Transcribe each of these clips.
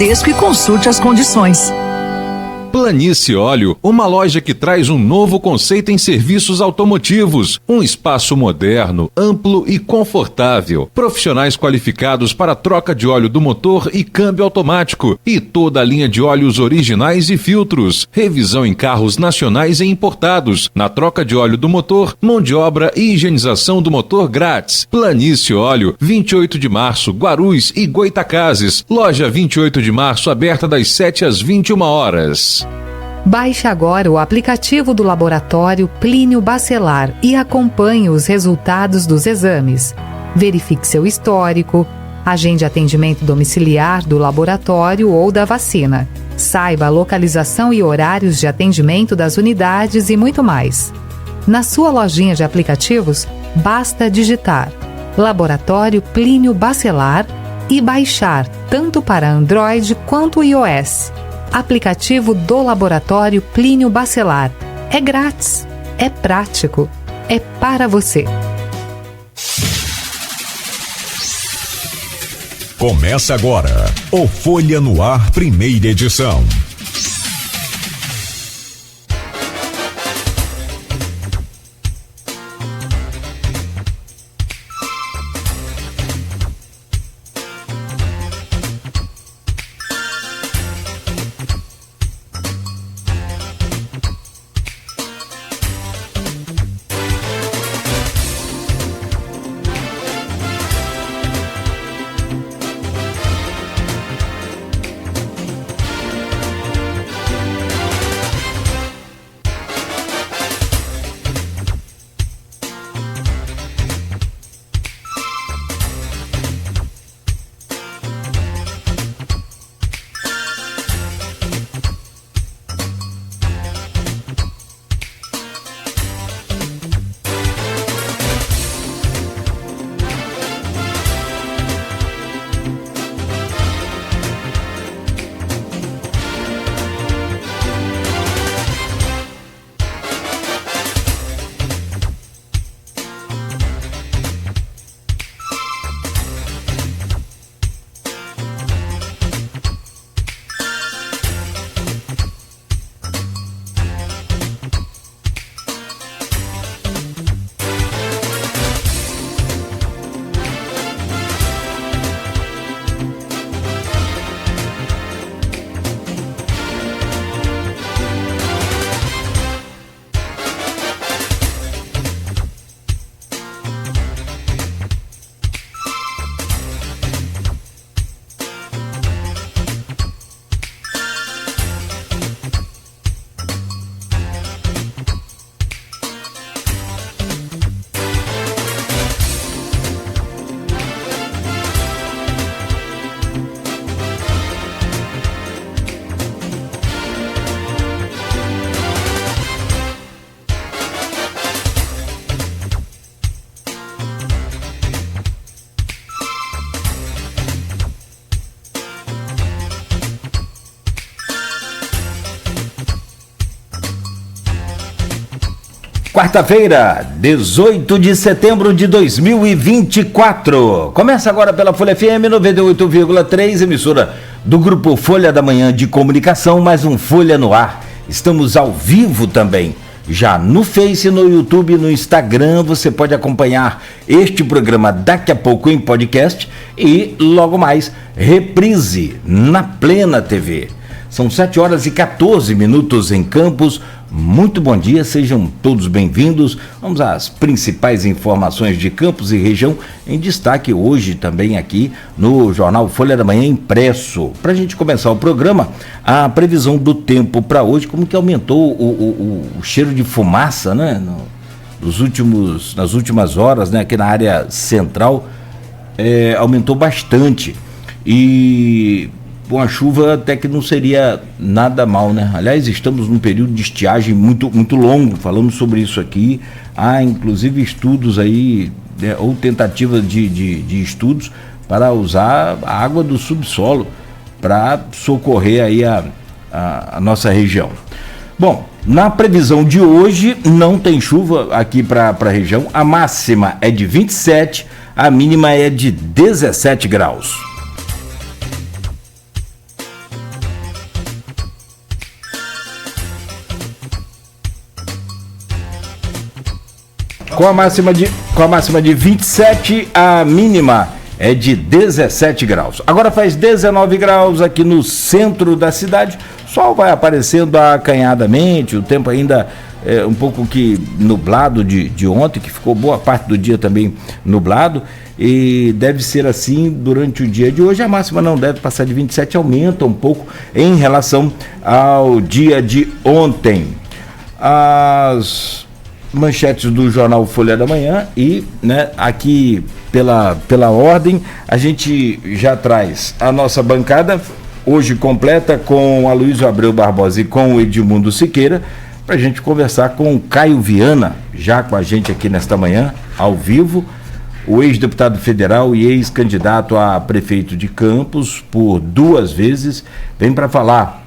E consulte as condições. Planície Óleo, uma loja que traz um novo conceito em serviços automotivos, um espaço moderno, amplo e confortável, profissionais qualificados para troca de óleo do motor e câmbio automático e toda a linha de óleos originais e filtros, revisão em carros nacionais e importados, na troca de óleo do motor, mão de obra e higienização do motor grátis. Planície Óleo, 28 de março, Guarulhos e Goitacazes, loja 28 de março aberta das 7 às 21 horas. Baixe agora o aplicativo do Laboratório Plínio Bacelar e acompanhe os resultados dos exames. Verifique seu histórico, agende atendimento domiciliar do laboratório ou da vacina. Saiba a localização e horários de atendimento das unidades e muito mais. Na sua lojinha de aplicativos, basta digitar Laboratório Plínio Bacelar e baixar tanto para Android quanto iOS. Aplicativo do Laboratório Plínio Bacelar. É grátis, é prático, é para você. Começa agora o Folha no Ar, primeira edição. Quarta-feira, 18 de setembro de 2024. Começa agora pela Folha FM 98,3, emissora do Grupo Folha da Manhã de Comunicação, mais um Folha no Ar. Estamos ao vivo também, já no Face, no YouTube, no Instagram. Você pode acompanhar este programa daqui a pouco em podcast e logo mais reprise na Plena TV. São 7h14 em Campos. Muito bom dia, sejam todos bem-vindos. Vamos às principais informações de Campos e região, em destaque hoje também aqui no Jornal Folha da Manhã impresso. Para a gente começar o programa, a previsão do tempo para hoje, como que aumentou o cheiro de fumaça, né? Nas últimas horas, né? Aqui na área central, aumentou bastante. E a chuva até que não seria nada mal, né? Aliás, estamos num período de estiagem muito, muito longo, falamos sobre isso aqui. Há inclusive estudos aí, né, ou tentativa de estudos para usar a água do subsolo para socorrer aí a nossa região. Bom, na previsão de hoje não tem chuva aqui para a região. A máxima é de 27, a mínima é de 17 graus. Com a máxima de 27, a mínima é de 17 graus. Agora faz 19 graus aqui no centro da cidade. O sol vai aparecendo acanhadamente, o tempo ainda é um pouco que nublado de ontem, que ficou boa parte do dia também nublado, e deve ser assim durante o dia de hoje. A máxima não deve passar de 27, aumenta um pouco em relação ao dia de ontem. As manchetes do jornal Folha da Manhã e, né, aqui pela ordem, a gente já traz a nossa bancada hoje completa com a Aloysio Abreu Barbosa e com o Edmundo Siqueira, para a gente conversar com o Caio Viana, já com a gente aqui nesta manhã, ao vivo, o ex-deputado federal e ex-candidato a prefeito de Campos por 2 vezes, vem para falar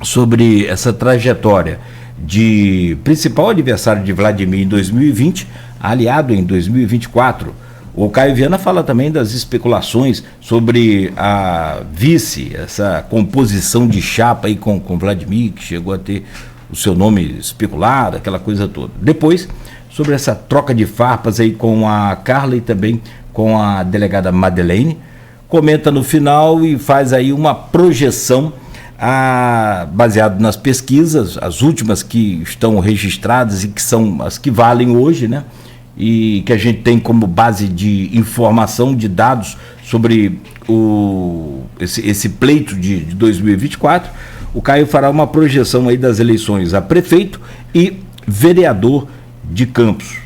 sobre essa trajetória de principal adversário de Vladimir em 2020, aliado em 2024. O Caio Viana fala também das especulações sobre a vice, essa composição de chapa aí com Vladimir, que chegou a ter o seu nome especulado, aquela coisa toda. Depois, sobre essa troca de farpas aí com a Carla e também com a delegada Madeleine, comenta no final e faz aí uma projeção baseado nas pesquisas, as últimas que estão registradas e que são as que valem hoje, né? E que a gente tem como base de informação, de dados sobre esse pleito de 2024, o Caio fará uma projeção aí das eleições a prefeito e vereador de Campos.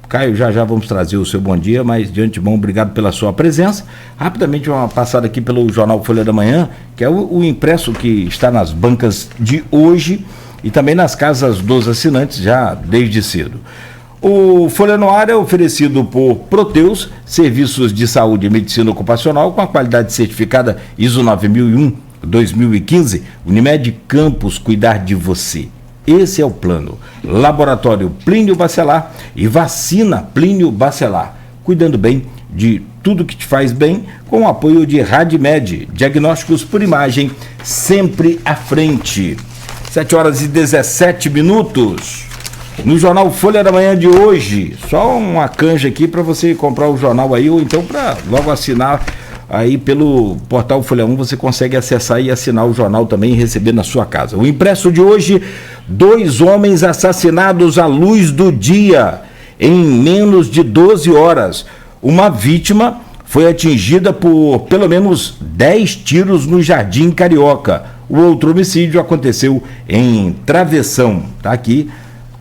Caio, já vamos trazer o seu bom dia, mas de antemão, obrigado pela sua presença. Rapidamente, uma passada aqui pelo jornal Folha da Manhã, que é o impresso que está nas bancas de hoje e também nas casas dos assinantes já desde cedo. O Folha no Ar é oferecido por Proteus, serviços de saúde e medicina ocupacional com a qualidade certificada ISO 9001-2015, Unimed Campos, cuidar de você. Esse é o plano. Laboratório Plínio Bacelar e vacina Plínio Bacelar, cuidando bem de tudo que te faz bem, com o apoio de Radmed, diagnósticos por imagem, sempre à frente. 7h17. No jornal Folha da Manhã de hoje, só uma canja aqui para você comprar o jornal aí, ou então para logo assinar aí pelo portal Folha 1, você consegue acessar e assinar o jornal também e receber na sua casa. O impresso de hoje, 2 homens assassinados à luz do dia, em menos de 12 horas. Uma vítima foi atingida por pelo menos 10 tiros no Jardim Carioca. O outro homicídio aconteceu em Travessão. Está aqui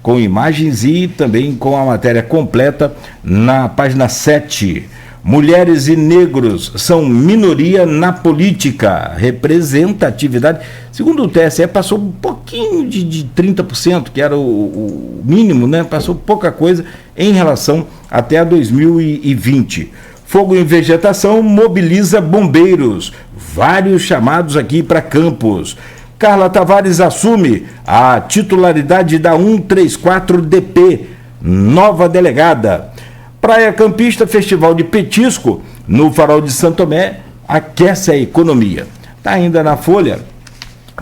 com imagens e também com a matéria completa na página 7. Mulheres e negros são minoria na política. Representatividade, segundo o TSE, passou um pouquinho de 30%, que era o mínimo, né? Passou pouca coisa em relação até a 2020. Fogo em vegetação mobiliza bombeiros. Vários chamados aqui para Campos. Carla Tavares assume a titularidade da 134DP, nova delegada. Praia Campista, Festival de Petisco, no Farol de Santo Tomé, aquece a economia. Está ainda na Folha.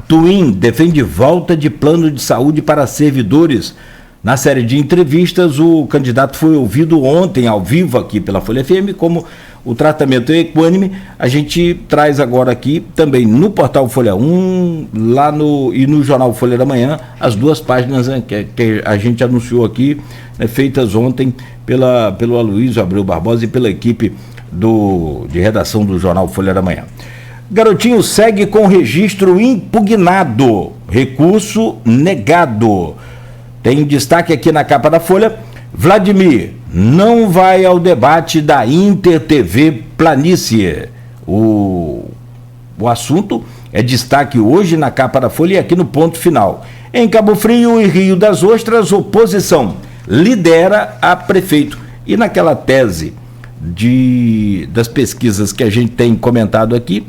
Twin defende volta de plano de saúde para servidores. Na série de entrevistas, o candidato foi ouvido ontem, ao vivo, aqui pela Folha FM, como o tratamento é equânime. A gente traz agora aqui, também no portal Folha 1, e no jornal Folha da Manhã, as 2 páginas, né, que a gente anunciou aqui, né, feitas ontem pelo Aloysio Abreu Barbosa e pela equipe de redação do jornal Folha da Manhã. Garotinho segue com registro impugnado, recurso negado. Tem destaque aqui na capa da Folha: Vladimir não vai ao debate da Inter TV Planície. O assunto é destaque hoje na capa da Folha e aqui no ponto final. Em Cabo Frio e Rio das Ostras, oposição lidera a prefeito. E naquela tese das pesquisas que a gente tem comentado aqui,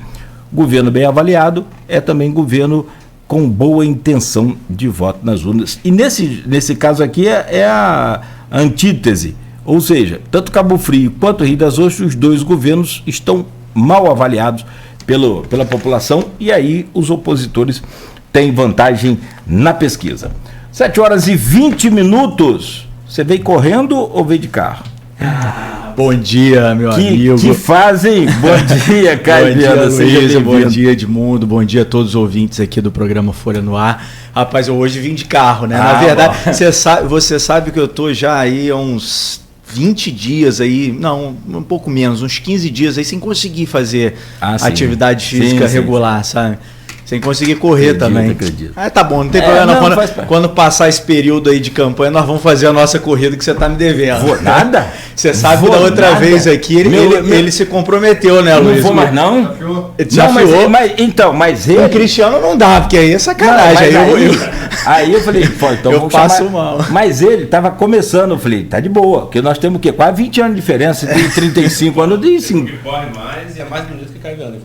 governo bem avaliado é também governo com boa intenção de voto nas urnas. E nesse caso aqui é a antítese, ou seja, tanto Cabo Frio quanto Rio das Ostras, os 2 governos estão mal avaliados pela população, e aí os opositores têm vantagem na pesquisa. 7h20. Você veio correndo ou veio de carro? Bom dia, meu amigo. Que fazem? Bom dia, Caio Viana. Seja bom dia, Edmundo. Bom dia a todos os ouvintes aqui do programa Folha no Ar. Rapaz, eu hoje vim de carro, né? Na verdade, você sabe que eu tô já aí há uns 20 dias aí, não, um pouco menos, uns 15 dias aí sem conseguir fazer atividade física regular, sabe? Sem conseguir correr também. Acredito. Tá bom, não tem problema. Quando passar esse período aí de campanha, nós vamos fazer a nossa corrida que você tá me devendo. Vou nada? Você sabe que da outra vez aqui ele se comprometeu, né, Luiz? Não vou mais não? Desafiou. Mas ele... O Cristiano não dá, porque aí é sacanagem. Aí eu falei, então eu passo mal. Mas ele estava começando, eu falei, tá de boa, porque nós temos o quê? Quase 20 anos de diferença, tem 35 anos de 5. Ele corre mais e é mais bonito que Caio Viana.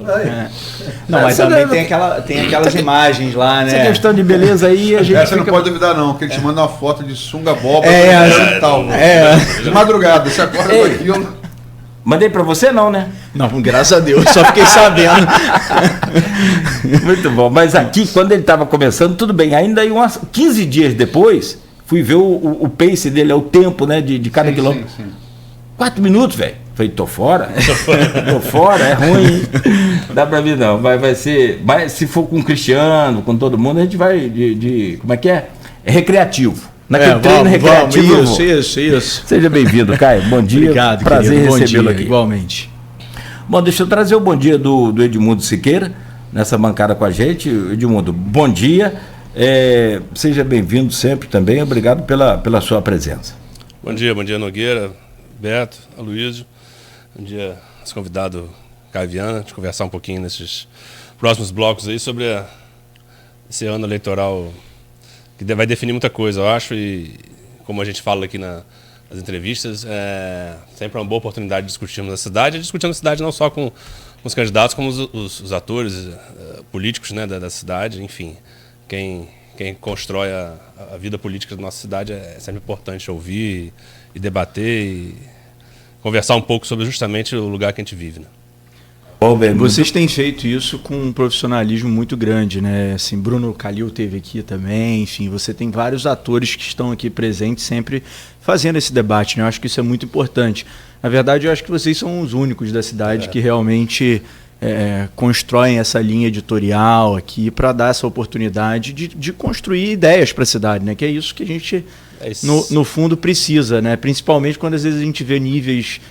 Não, mas também tem aquelas imagens lá, né? Essa questão de beleza aí, a gente Você não pode duvidar não, que ele te manda uma foto de sunga boba e tal. De madrugada, você acorda com aquilo. Mandei pra você não, né? Não, graças a Deus, só fiquei sabendo. Muito bom, mas aqui, quando ele estava começando, tudo bem. Ainda aí, 15 dias depois, fui ver o pace dele, o tempo, né, de cada quilômetro. Sim. 4 minutos, velho. Falei, tô fora. Tô fora, é ruim. Dá pra mim não, vai ser... Mas se for com o Cristiano, com todo mundo, a gente vai como é que é? É recreativo. Naquele treino recreativo. Isso. Seja bem-vindo, Caio. Bom dia. Obrigado, prazer recebê-lo aqui. Igualmente. Bom, deixa eu trazer o bom dia do Edmundo Siqueira, nessa bancada com a gente. Edmundo, bom dia. Seja bem-vindo sempre também. Obrigado pela sua presença. Bom dia Nogueira, Beto, Aloysio. Bom dia, nosso convidado Caio Viana, de conversar um pouquinho nesses próximos blocos aí sobre esse ano eleitoral que vai definir muita coisa, eu acho, e como a gente fala aqui nas entrevistas, sempre é uma boa oportunidade de discutirmos a cidade, e discutirmos a cidade não só com os candidatos, como os atores políticos, né, da cidade, enfim, quem constrói a vida política da nossa cidade é sempre importante ouvir e debater e conversar um pouco sobre justamente o lugar que a gente vive, né? Vocês têm feito isso com um profissionalismo muito grande, né? Assim, Bruno Calil teve aqui também, enfim, você tem vários atores que estão aqui presentes sempre fazendo esse debate, né? Eu acho que isso é muito importante. Na verdade, eu acho que vocês são os únicos da cidade que realmente constroem essa linha editorial aqui para dar essa oportunidade de construir ideias para a cidade, né? Que é isso que a gente, no fundo, precisa, né? Principalmente quando às vezes a gente vê níveis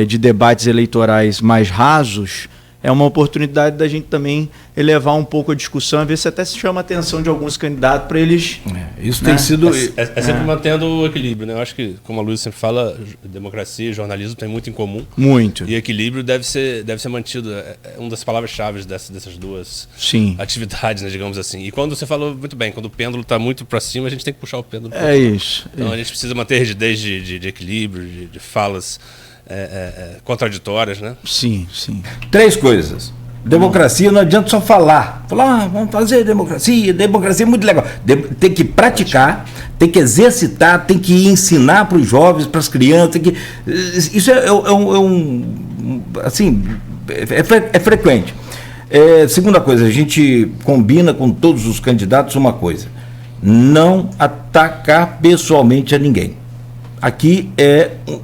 de debates eleitorais mais rasos. É uma oportunidade da gente também elevar um pouco a discussão, ver se até se chama a atenção de alguns candidatos para eles... Isso tem sido... sempre mantendo o equilíbrio, né? Eu acho que, como a Luiz sempre fala, democracia e jornalismo têm muito em comum. Muito. E equilíbrio deve ser mantido. É uma das palavras-chave dessas duas atividades, né, digamos assim. E quando você falou muito bem, quando o pêndulo está muito para cima, a gente tem que puxar o pêndulo. Isso. Então a gente precisa manter rigidez de equilíbrio, de falas... contraditórias, né? Sim. 3 coisas. Democracia não adianta só falar. Vamos fazer democracia é muito legal. Tem que praticar, tem que exercitar, tem que ensinar para os jovens, para as crianças. Isso é frequente. Segunda coisa, a gente combina com todos os candidatos uma coisa: não atacar pessoalmente a ninguém. Aqui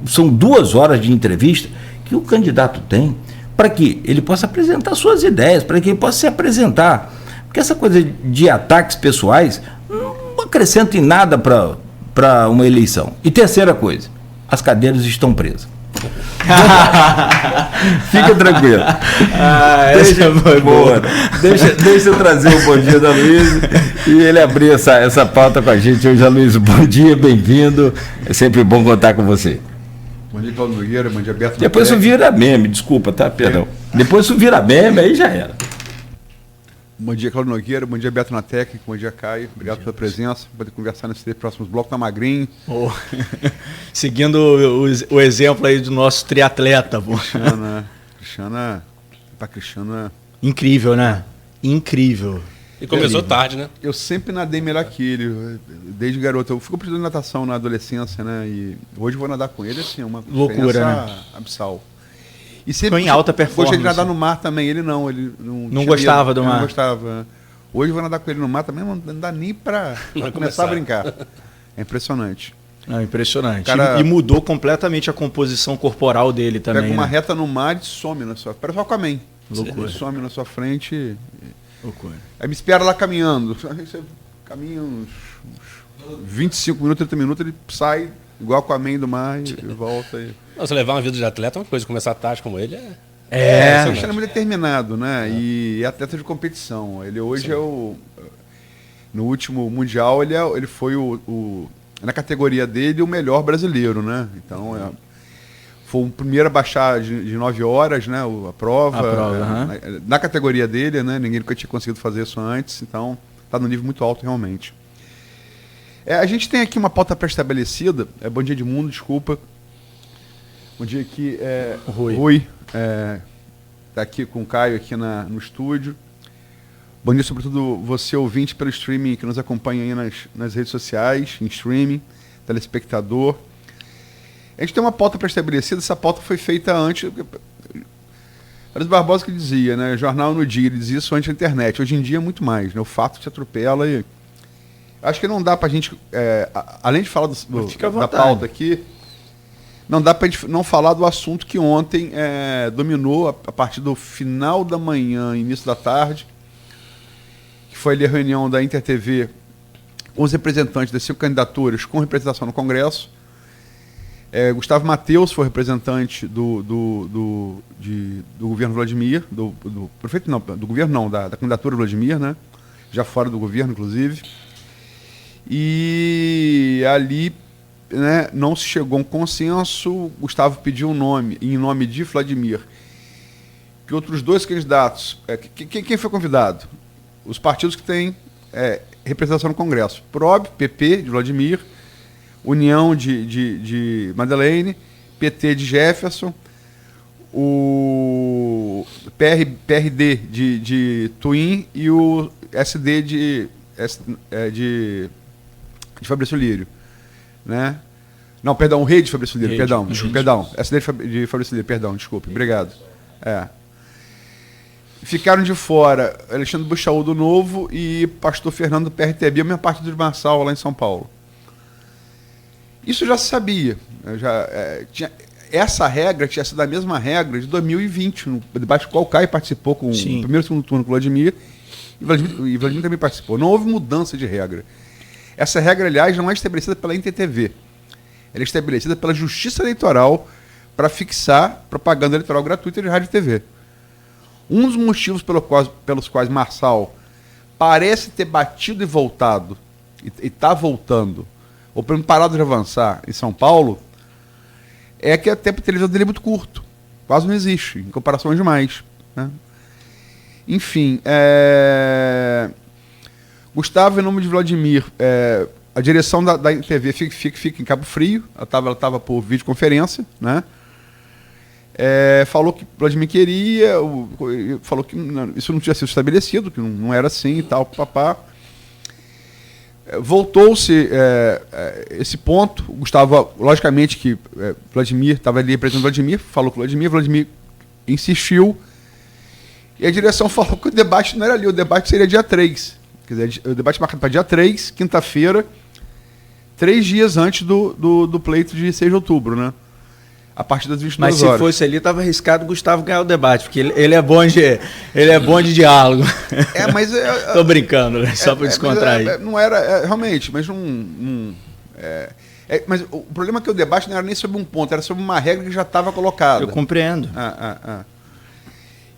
são 2 horas de entrevista que o candidato tem para que ele possa apresentar suas ideias, para que ele possa se apresentar. Porque essa coisa de ataques pessoais não acrescenta em nada para uma eleição. E terceira coisa, as cadeiras estão presas. Fica tranquilo. Deixa eu trazer o bom dia da Luiz e ele abrir essa pauta com a gente hoje. Luiz, bom dia, bem-vindo. É sempre bom contar com você. Bom dia, Claudio Nogueira, bom dia, Beto. Depois isso vira meme, desculpa, tá? Perdão. Depois isso vira meme, aí já era. Bom dia, Claudio Nogueira, bom dia, Beto na técnica, bom dia, Caio. Obrigado pela presença, poder conversar nesses 3 próximos blocos na Magrinho. Seguindo o exemplo aí do nosso triatleta. Cristiana. Incrível, né? Incrível. E começou tarde, né? Eu sempre nadei melhor que ele, desde garoto. Eu fui competidor de natação na adolescência, né? E hoje eu vou nadar com ele, assim, uma loucura, né? Abissal. E sempre foi em alta performance. Gostei de nadar no mar também, ele não gostava do mar. Não gostava. Hoje eu vou nadar com ele no mar também, não dá nem para começar a brincar. É impressionante. Não, impressionante. Cara, e mudou completamente a composição corporal dele também. Pega uma né? reta no mar e some na sua frente. Parece o Aquaman. Loucura. Ele some na sua frente. Loucura. Aí me espera lá caminhando. Aí você caminha uns 25 minutos, 30 minutos, ele sai igual Aquaman do mar e volta. E... Você levar uma vida de atleta é uma coisa, começar tarde como ele é... Você é muito determinado, né? E é atleta de competição. Ele hoje no último Mundial, ele foi na categoria dele, o melhor brasileiro, né? Então, foi o primeiro a baixar de 9 horas, né? A prova. Na categoria dele, né? Ninguém nunca tinha conseguido fazer isso antes, então está no nível muito alto realmente. A gente tem aqui uma pauta pré-estabelecida. Bom dia, Edmundo, desculpa. Bom dia aqui, Rui. Está aqui com o Caio aqui no estúdio. Bom dia, sobretudo você, ouvinte, pelo streaming que nos acompanha aí nas redes sociais, em streaming, telespectador. A gente tem uma pauta pré-estabelecida, essa pauta foi feita antes. Carlos Barbosa que dizia, né? Jornal no dia, ele dizia isso antes da internet. Hoje em dia é muito mais, né? O fato te atropela e... Acho que não dá pra gente, além de falar da pauta aqui, não dá pra gente não falar do assunto que ontem dominou a partir do final da manhã, início da tarde, que foi ali a reunião da InterTV com os representantes das 5 candidaturas com representação no Congresso. Gustavo Mateus foi representante do governo Vladimir, do prefeito não, do governo não, da candidatura Vladimir, né? Já fora do governo, inclusive. E ali, né, não se chegou a um consenso. Gustavo pediu um nome, em nome de Vladimir, que outros 2 candidatos... Quem foi convidado? Os partidos que têm representação no Congresso. PROB, PP, de Vladimir, União de Madeleine, PT de Jefferson, o PRD de Twin e o SD de Fabrício Lírio, né? Não, perdão, o Rei de Fabrício Lírio, perdão, SD de Fabrício Lírio, perdão, desculpe, obrigado. Ficaram de fora Alexandre Buchaú do Novo e Pastor Fernando do PRTB, a minha parte do Marçal lá em São Paulo. Isso já se sabia, essa regra tinha sido a mesma regra de 2020, no debate do qual o Caio participou com o primeiro e segundo turno com o Vladimir, e Vladimir também participou. Não houve mudança de regra. Essa regra, aliás, não é estabelecida pela InterTV. Ela é estabelecida pela Justiça Eleitoral para fixar propaganda eleitoral gratuita de rádio e TV. Um dos motivos pelos quais Marçal parece ter batido e voltado, e está voltando, ou pelo menos parado de avançar em São Paulo, é que o tempo de televisão dele é muito curto. Quase não existe, em comparação demais, né? Enfim, Gustavo, em nome de Vladimir, a direção da TV fica em Cabo Frio, ela estava por videoconferência, né? Falou que Vladimir queria, falou que isso não tinha sido estabelecido, que não era assim e tal, papá. Voltou-se esse ponto. O Gustavo, logicamente que Vladimir estava ali representando Vladimir, falou com Vladimir insistiu, e a direção falou que o debate não era ali, o debate seria dia 3. Quer dizer, o debate marcado para dia 3, quinta-feira, 3 dias antes do pleito de 6 de outubro, né? A partir das 22 horas. Mas se fosse ali, estava arriscado o Gustavo ganhar o debate, porque ele é bom de diálogo. Mas... Tô brincando, né? Só para descontrair. Não era, realmente, mas mas o problema é que o debate não era nem sobre um ponto, era sobre uma regra que já estava colocada. Eu compreendo.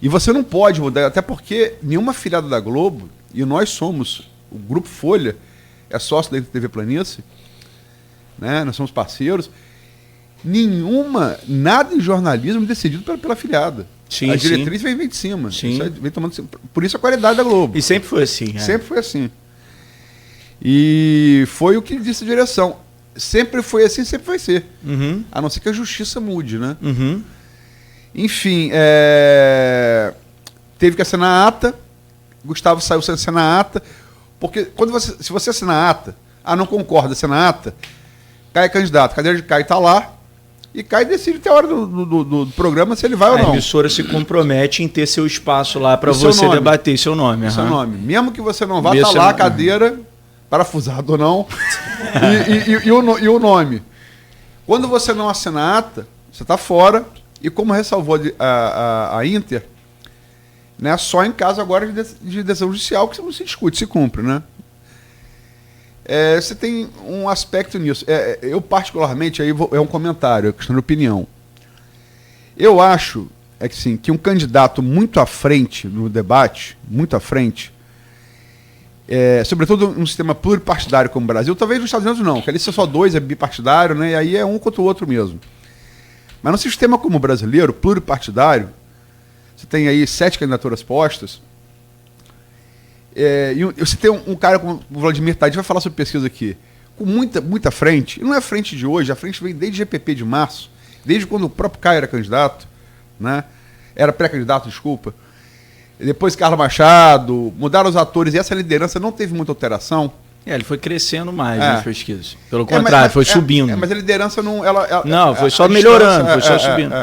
E você não pode mudar, até porque nenhuma filiada da Globo, e nós somos, o Grupo Folha, é sócio da TV Planície, né? Nós somos parceiros, nada em jornalismo decidido pela filiada. Sim, a diretriz vem de cima. Sim. Vem tomando, por isso a qualidade da Globo. E sempre foi assim. Sempre foi assim. E foi o que disse a direção. Sempre foi assim, sempre vai ser. Uhum. A não ser que a justiça mude, né? Uhum. Enfim, teve que assinar a ata. Gustavo saiu sem assinar a ata. Porque se você assinar a ata, não concorda, assinar a ata, Caio é candidato, a cadeira de Caio está lá, e Caio decide até a hora do programa se ele vai ou não. A emissora se compromete em ter seu espaço lá para você debater seu nome. Seu nome. Mesmo que você não vá, está lá a cadeira, parafusado ou não, e o nome. Quando você não assina a ata, você está fora, e como ressalvou a Inter, né, só em caso agora de decisão judicial que não se discute, se cumpre, né? Você tem um aspecto nisso. Eu particularmente, aí é um comentário, é questão de opinião. Eu acho que, sim, que um candidato muito à frente no debate, muito à frente, sobretudo num sistema pluripartidário como o Brasil, talvez nos Estados Unidos não, que ali são só dois, é bipartidário, né, e aí é um contra o outro mesmo. Mas num sistema como o brasileiro, pluripartidário, você tem aí 7 candidaturas postas, e você tem um cara como o Vladimir Tadinho, vai falar sobre pesquisa aqui, com muita frente, e não é a frente de hoje, a frente vem desde GPP de março, desde quando o próprio Caio era candidato, né? Era pré-candidato, desculpa. Depois Carlos Machado, mudaram os atores, e essa liderança não teve muita alteração. Ele foi crescendo mais nas pesquisas. Pelo contrário, foi subindo. Mas a liderança não... não, foi só melhorando, foi só subindo.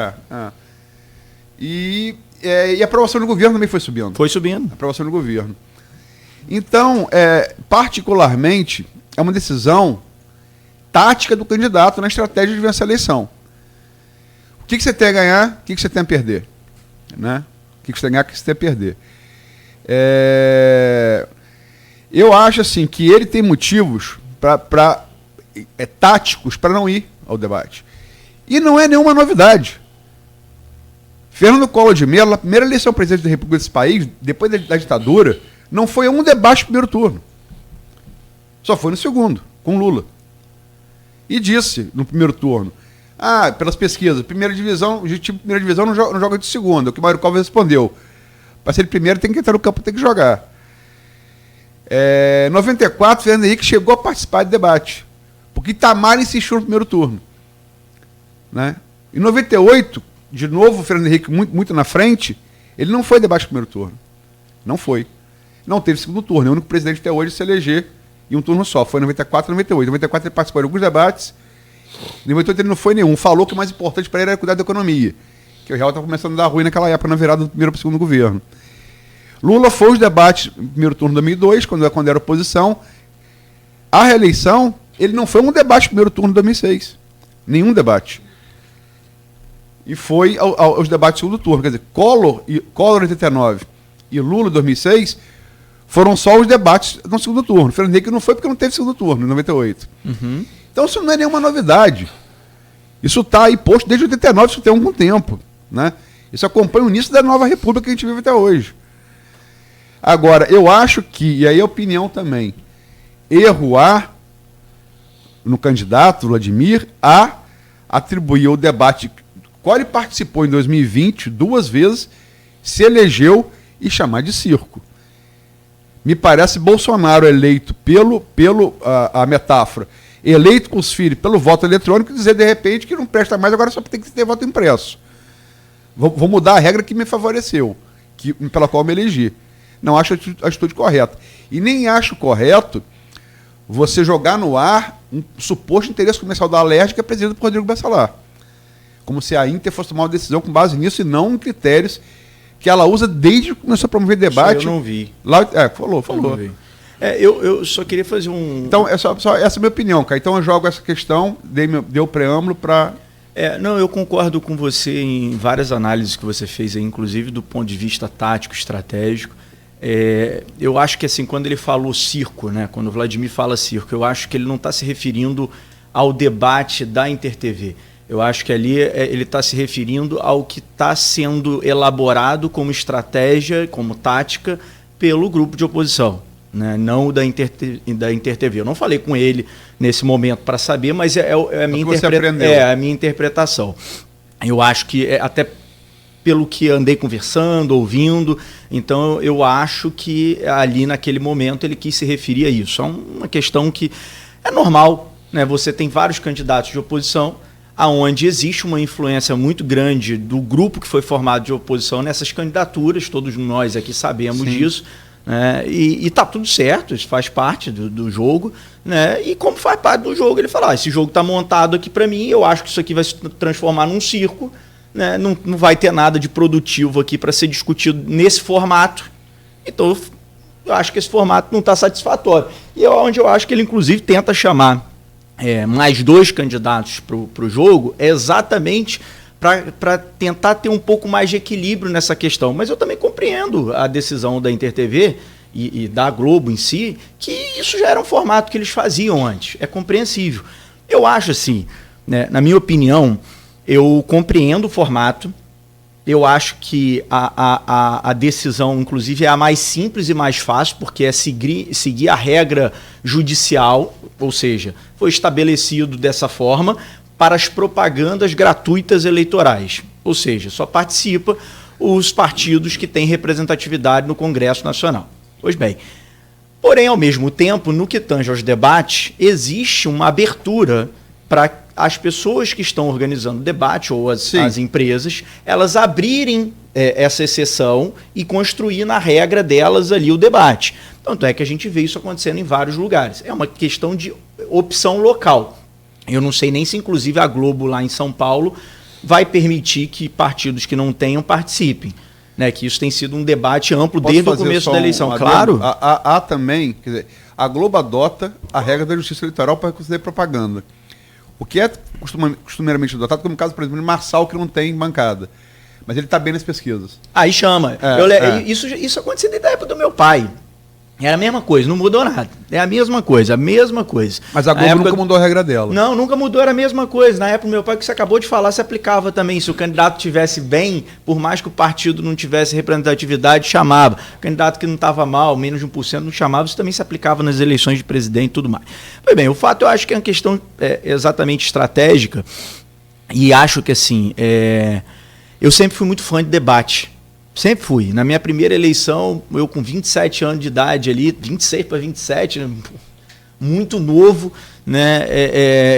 E a aprovação do governo também foi subindo. Foi subindo. A aprovação do governo. Então, particularmente, é uma decisão tática do candidato na estratégia de vencer a eleição. O que você tem a ganhar, o que você tem a perder? Né? O que você tem a ganhar, o que você tem a perder? Eu acho assim, que ele tem motivos táticos para não ir ao debate. E não é nenhuma novidade. Fernando Collor de Mello, na primeira eleição presidente da República desse país, depois da ditadura, não foi um debate no primeiro turno. Só foi no segundo, com Lula. E disse, no primeiro turno, pelas pesquisas, primeira divisão não joga de segunda. O que o Mário Covas respondeu. Para ser primeiro, tem que entrar no campo, tem que jogar. 94, Fernando Henrique chegou a participar do debate. Porque Itamar insistiu no primeiro turno. Né? Em 98, de novo, o Fernando Henrique muito na frente, ele não foi debate no primeiro turno. Não foi. Não teve segundo turno. É o único presidente até hoje a se eleger em um turno só. Foi em 94 e 98. Em 94 ele participou de alguns debates. Em 98 ele não foi nenhum. Falou que o mais importante para ele era cuidar da economia. Que o real estava começando a dar ruim naquela época, na virada do primeiro para o segundo governo. Lula foi os debates no primeiro turno de 2002, quando era oposição. A reeleição, ele não foi um debate no primeiro turno de 2006. Nenhum debate. E foi aos debates do segundo turno. Quer dizer, Collor em 89 e Lula em 2006 foram só os debates no segundo turno. Fernando Henrique não foi porque não teve segundo turno, em 98. Uhum. Então isso não é nenhuma novidade. Isso está aí posto desde 89, isso tem algum tempo. Né? Isso acompanha o início da nova república que a gente vive até hoje. Agora, eu acho que, e aí a opinião também, erro no candidato, Vladimir, a atribuir o debate, qual ele participou em 2020, 2 vezes, se elegeu e chamar de circo. Me parece Bolsonaro eleito a metáfora, eleito com os filhos pelo voto eletrônico, dizer de repente que não presta mais, agora só tem que ter voto impresso. Vou mudar a regra que me favoreceu, pela qual me elegi. Não acho a atitude correta. E nem acho correto você jogar no ar um suposto interesse comercial da Alerj, que é presidido por Rodrigo Bacelar. Como se a Inter fosse tomar uma decisão com base nisso e não em critérios que ela usa desde que começou a promover debate. Isso eu não vi. Falou. Eu só queria fazer um... Então, essa é a minha opinião, cara. Então eu jogo essa questão, dei o preâmbulo para... eu concordo com você em várias análises que você fez aí, inclusive do ponto de vista tático, estratégico. Eu acho que assim, quando ele falou circo, né, quando o Vladimir fala circo, eu acho que ele não está se referindo ao debate da InterTV. Eu acho que ali ele está se referindo ao que está sendo elaborado como estratégia, como tática, pelo grupo de oposição, né? Não da InterTV. Eu não falei com ele nesse momento para saber, mas é a minha interpretação. Eu acho que até pelo que andei conversando, ouvindo, então eu acho que ali naquele momento ele quis se referir a isso. É uma questão que é normal, né? Você tem vários candidatos de oposição, aonde existe uma influência muito grande do grupo que foi formado de oposição nessas candidaturas, todos nós aqui sabemos disso, né? E está tudo certo, isso faz parte do jogo, né? E como faz parte do jogo, ele fala, esse jogo está montado aqui para mim, eu acho que isso aqui vai se transformar num circo, né? Não vai ter nada de produtivo aqui para ser discutido nesse formato, então eu acho que esse formato não está satisfatório. E é onde eu acho que ele inclusive tenta chamar mais 2 candidatos para o jogo é exatamente para tentar ter um pouco mais de equilíbrio nessa questão. Mas eu também compreendo a decisão da InterTV e da Globo em si, que isso já era um formato que eles faziam antes. É compreensível. Eu acho assim, né, na minha opinião, eu compreendo o formato. Eu acho que a decisão, inclusive, é a mais simples e mais fácil, porque é seguir a regra judicial, ou seja, foi estabelecido dessa forma para as propagandas gratuitas eleitorais. Ou seja, só participa os partidos que têm representatividade no Congresso Nacional. Pois bem, porém, ao mesmo tempo, no que tange aos debates, existe uma abertura para as pessoas que estão organizando o debate, ou as empresas, elas abrirem essa exceção e construir na regra delas ali o debate. Tanto é que a gente vê isso acontecendo em vários lugares. É uma questão de opção local. Eu não sei nem se, inclusive, a Globo lá em São Paulo vai permitir que partidos que não tenham participem. Né, que isso tem sido um debate amplo desde o começo da eleição. Claro. Há também, quer dizer, a Globo adota a regra da justiça eleitoral para conceder propaganda. O que é costumeiramente adotado, como no caso, por exemplo, de Marçal, que não tem bancada. Mas ele está bem nas pesquisas. Aí chama. Isso aconteceu desde a época do meu pai. Era a mesma coisa, não mudou nada. É a mesma coisa. Mas a Globo nunca mudou a regra dela. Não, nunca mudou, era a mesma coisa. Na época do meu pai, que você acabou de falar, se aplicava também. Se o candidato tivesse bem, por mais que o partido não tivesse representatividade, chamava. O candidato que não estava mal, menos de 1%, não chamava. Isso também se aplicava nas eleições de presidente e tudo mais. Pois bem, o fato eu acho que é uma questão exatamente estratégica. E acho que, assim, eu sempre fui muito fã de debate. Sempre fui. Na minha primeira eleição, eu com 27 anos de idade ali, 26 para 27, né, muito novo, né,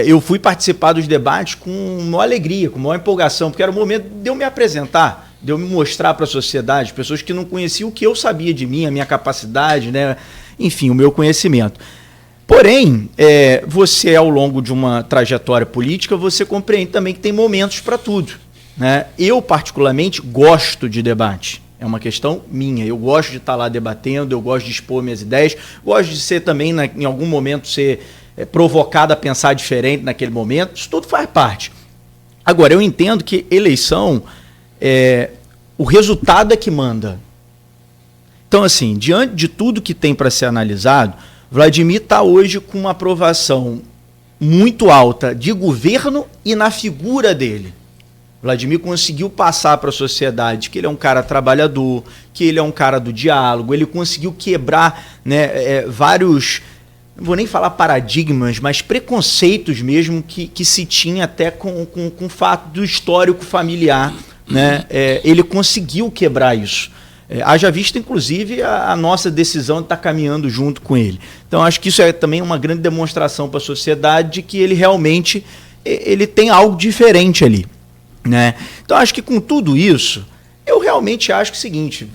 eu fui participar dos debates com maior alegria, com maior empolgação, porque era o momento de eu me apresentar, de eu me mostrar para a sociedade, pessoas que não conheciam o que eu sabia de mim, a minha capacidade, né, enfim, o meu conhecimento. Porém, você, ao longo de uma trajetória política, você compreende também que tem momentos para tudo. Né? Eu, particularmente, gosto de debate. É uma questão minha. Eu gosto de estar lá debatendo, eu gosto de expor minhas ideias, gosto de ser também, em algum momento, ser provocado a pensar diferente naquele momento. Isso tudo faz parte. Agora, eu entendo que eleição, o resultado é que manda. Então, assim, diante de tudo que tem para ser analisado, Vladimir está hoje com uma aprovação muito alta de governo e na figura dele. Vladimir conseguiu passar para a sociedade que ele é um cara trabalhador, que ele é um cara do diálogo, ele conseguiu quebrar, né, vários, não vou nem falar paradigmas, mas preconceitos mesmo que se tinha até com o fato do histórico familiar. Né? Ele conseguiu quebrar isso. Haja vista, inclusive, a nossa decisão de estar caminhando junto com ele. Então, acho que isso é também uma grande demonstração para a sociedade de que ele realmente ele tem algo diferente ali. Né? Então, acho que com tudo isso, eu realmente acho que é o seguinte,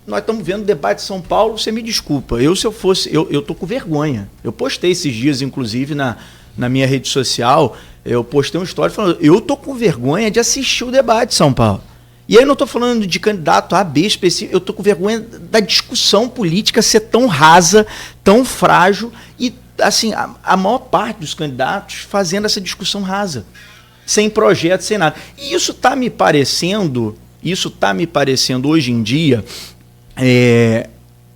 nós estamos vendo o debate de São Paulo, você me desculpa, se eu fosse, eu tô com vergonha. Eu postei esses dias, inclusive, na minha rede social, eu postei uma história falando, eu tô com vergonha de assistir o debate de São Paulo. E aí eu não estou falando de candidato A, B específico, eu estou com vergonha da discussão política ser tão rasa, tão frágil, e assim, a maior parte dos candidatos fazendo essa discussão rasa. Sem projeto, sem nada. E isso está me parecendo hoje em dia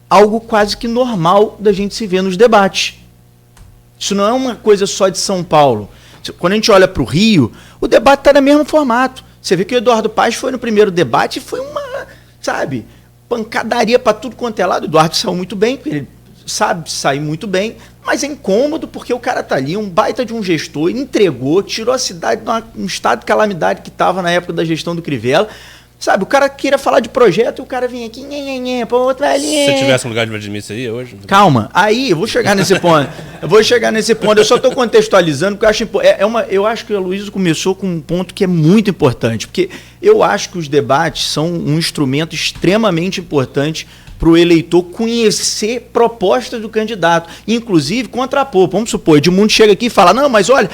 algo quase que normal da gente se ver nos debates. Isso não é uma coisa só de São Paulo. Quando a gente olha para o Rio, o debate está no mesmo formato. Você vê que o Eduardo Paes foi no primeiro debate e foi uma, pancadaria para tudo quanto é lado. O Eduardo saiu muito bem, porque ele sabe sair muito bem, mas é incômodo porque o cara tá ali, um baita de um gestor, entregou, tirou a cidade de um estado de calamidade que estava na época da gestão do Crivella. Sabe, o cara queria falar de projeto e o cara vinha aqui, pô, outra ali. Se você tivesse um lugar de Vladimir, você ia hoje? Calma, aí eu vou chegar nesse ponto. Eu só estou contextualizando, porque eu acho que o Aloysio começou com um ponto que é muito importante, porque eu acho que os debates são um instrumento extremamente importante para o eleitor conhecer propostas do candidato, inclusive contrapor. Vamos supor, Edmundo chega aqui e fala, não, mas olha,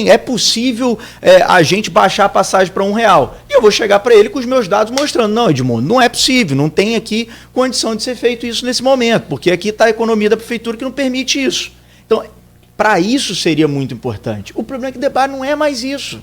é possível a gente baixar a passagem para R$1. E eu vou chegar para ele com os meus dados mostrando, não, Edmundo, não é possível, não tem aqui condição de ser feito isso nesse momento, porque aqui está a economia da prefeitura que não permite isso. Então, Para isso seria muito importante. O problema é que debate não é mais isso.